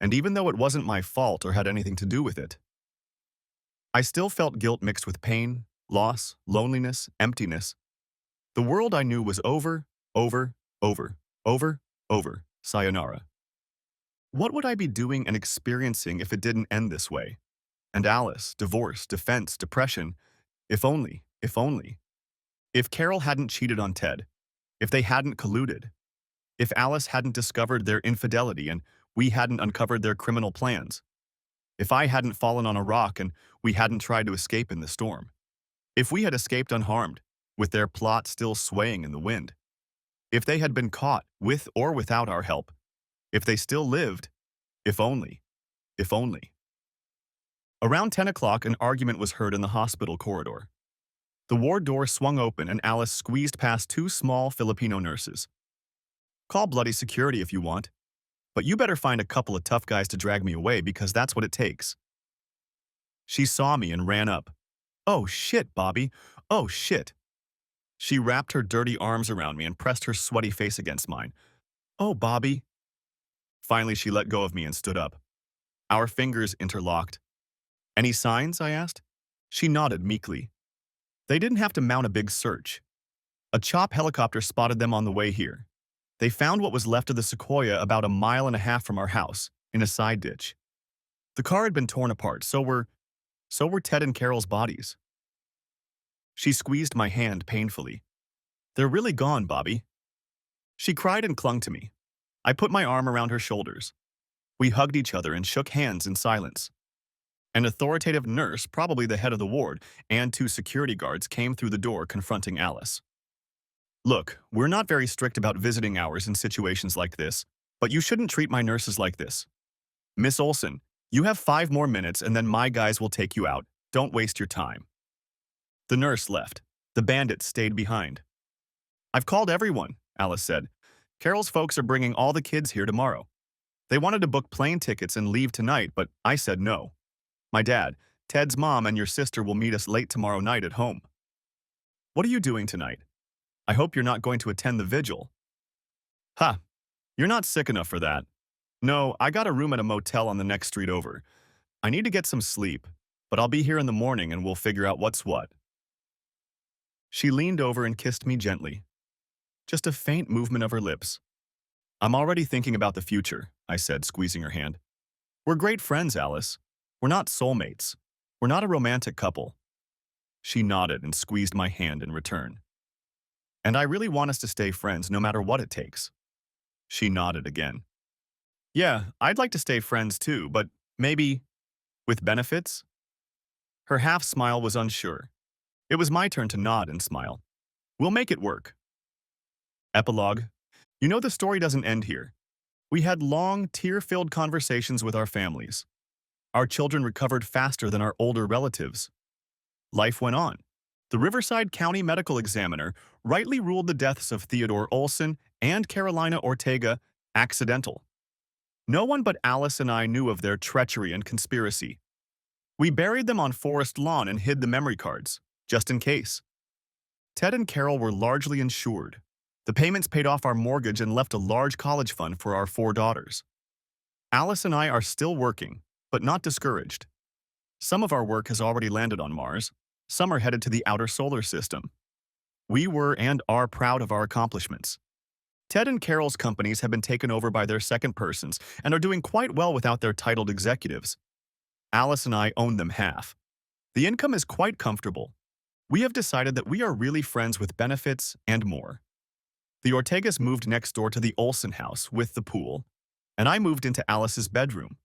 And even though it wasn't my fault or had anything to do with it, I still felt guilt mixed with pain, loss, loneliness, emptiness. The world I knew was over, sayonara. What would I be doing and experiencing if it didn't end this way? And Alice, divorce, defense, depression, if only, if only. If Carol hadn't cheated on Ted, if they hadn't colluded, if Alice hadn't discovered their infidelity and we hadn't uncovered their criminal plans, if I hadn't fallen on a rock and we hadn't tried to escape in the storm, if we had escaped unharmed, with their plot still swaying in the wind, if they had been caught, with or without our help, if they still lived, if only, if only. Around 10 o'clock, an argument was heard in the hospital corridor. The ward door swung open and Alice squeezed past two small Filipino nurses. Call bloody security if you want, but you better find a couple of tough guys to drag me away because that's what it takes. She saw me and ran up. Oh shit, Bobby. Oh shit. She wrapped her dirty arms around me and pressed her sweaty face against mine. Oh, Bobby. Finally, she let go of me and stood up. Our fingers interlocked. Any signs? I asked. She nodded meekly. They didn't have to mount a big search. A chop helicopter spotted them on the way here. They found what was left of the Sequoia about a mile and a half from our house, in a side ditch. The car had been torn apart, so were Ted and Carol's bodies. She squeezed my hand painfully. They're really gone, Bobby. She cried and clung to me. I put my arm around her shoulders. We hugged each other and shook hands in silence. An authoritative nurse, probably the head of the ward, and two security guards came through the door confronting Alice. Look, we're not very strict about visiting hours in situations like this, but you shouldn't treat my nurses like this. Miss Olson, you have 5 more minutes and then my guys will take you out. Don't waste your time. The nurse left. The bandit stayed behind. I've called everyone, Alice said. Carol's folks are bringing all the kids here tomorrow. They wanted to book plane tickets and leave tonight, but I said no. My dad, Ted's mom, and your sister will meet us late tomorrow night at home. What are you doing tonight? I hope you're not going to attend the vigil. Ha! You're not sick enough for that. No, I got a room at a motel on the next street over. I need to get some sleep, but I'll be here in the morning and we'll figure out what's what. She leaned over and kissed me gently. Just a faint movement of her lips. I'm already thinking about the future, I said, squeezing her hand. We're great friends, Alice. We're not soulmates. We're not a romantic couple. She nodded and squeezed my hand in return. And I really want us to stay friends no matter what it takes. She nodded again. Yeah, I'd like to stay friends too, but maybe with benefits? Her half smile was unsure. It was my turn to nod and smile. We'll make it work. Epilogue. You know the story doesn't end here. We had long, tear-filled conversations with our families. Our children recovered faster than our older relatives. Life went on. The Riverside County Medical Examiner rightly ruled the deaths of Theodore Olson and Carolina Ortega accidental. No one but Alice and I knew of their treachery and conspiracy. We buried them on Forest Lawn and hid the memory cards, just in case. Ted and Carol were largely insured. The payments paid off our mortgage and left a large college fund for our 4 daughters. Alice and I are still working, but not discouraged. Some of our work has already landed on Mars. Some are headed to the outer solar system. We were and are proud of our accomplishments. Ted and Carol's companies have been taken over by their second persons and are doing quite well without their titled executives. Alice and I own them half. The income is quite comfortable. We have decided that we are really friends with benefits and more. The Ortegas moved next door to the Olson house with the pool, and I moved into Alice's bedroom.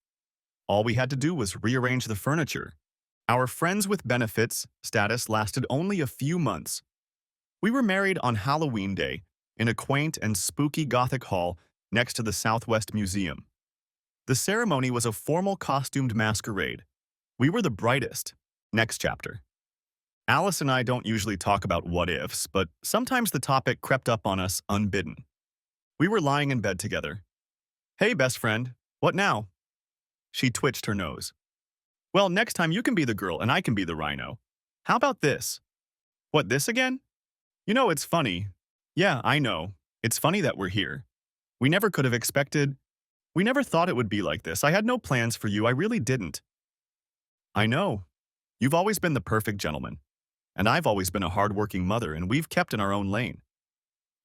All we had to do was rearrange the furniture. Our friends with benefits status lasted only a few months. We were married on Halloween Day in a quaint and spooky Gothic hall next to the Southwest Museum. The ceremony was a formal costumed masquerade. We were the brightest. Next chapter. Alice and I don't usually talk about what-ifs, but sometimes the topic crept up on us unbidden. We were lying in bed together. Hey, best friend, what now? She twitched her nose. Well, next time you can be the girl and I can be the rhino. How about this? What, this again? You know, it's funny. Yeah, I know. It's funny that we're here. We never could have expected. We never thought it would be like this. I had no plans for you. I really didn't. I know. You've always been the perfect gentleman. And I've always been a hard-working mother, and we've kept in our own lane.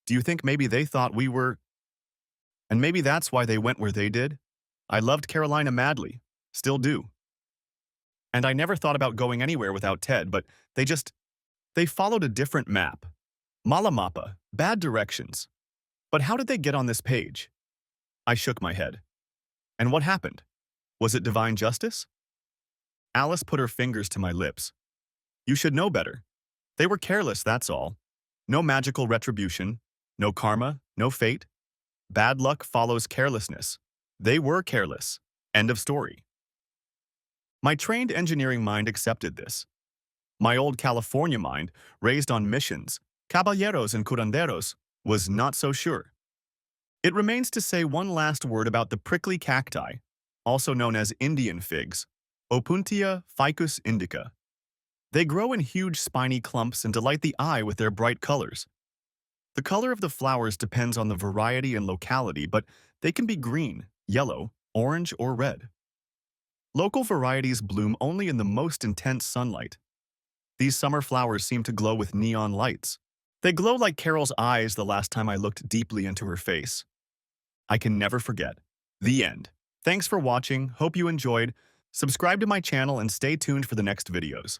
Do you think maybe they thought we were... And maybe that's why they went where they did. I loved Carolina madly. Still do. And I never thought about going anywhere without Ted, but they followed a different map. Malamapa, bad directions. But how did they get on this page? I shook my head. And what happened? Was it divine justice? Alice put her fingers to my lips. You should know better. They were careless, that's all. No magical retribution, no karma, no fate. Bad luck follows carelessness. They were careless. End of story. My trained engineering mind accepted this. My old California mind, raised on missions, caballeros and curanderos, was not so sure. It remains to say one last word about the prickly cacti, also known as Indian figs, Opuntia ficus indica. They grow in huge spiny clumps and delight the eye with their bright colors. The color of the flowers depends on the variety and locality, but they can be green, yellow, orange, or red. Local varieties bloom only in the most intense sunlight. These summer flowers seem to glow with neon lights. They glow like Carol's eyes the last time I looked deeply into her face. I can never forget. The end. Thanks for watching, hope you enjoyed. Subscribe to my channel and stay tuned for the next videos.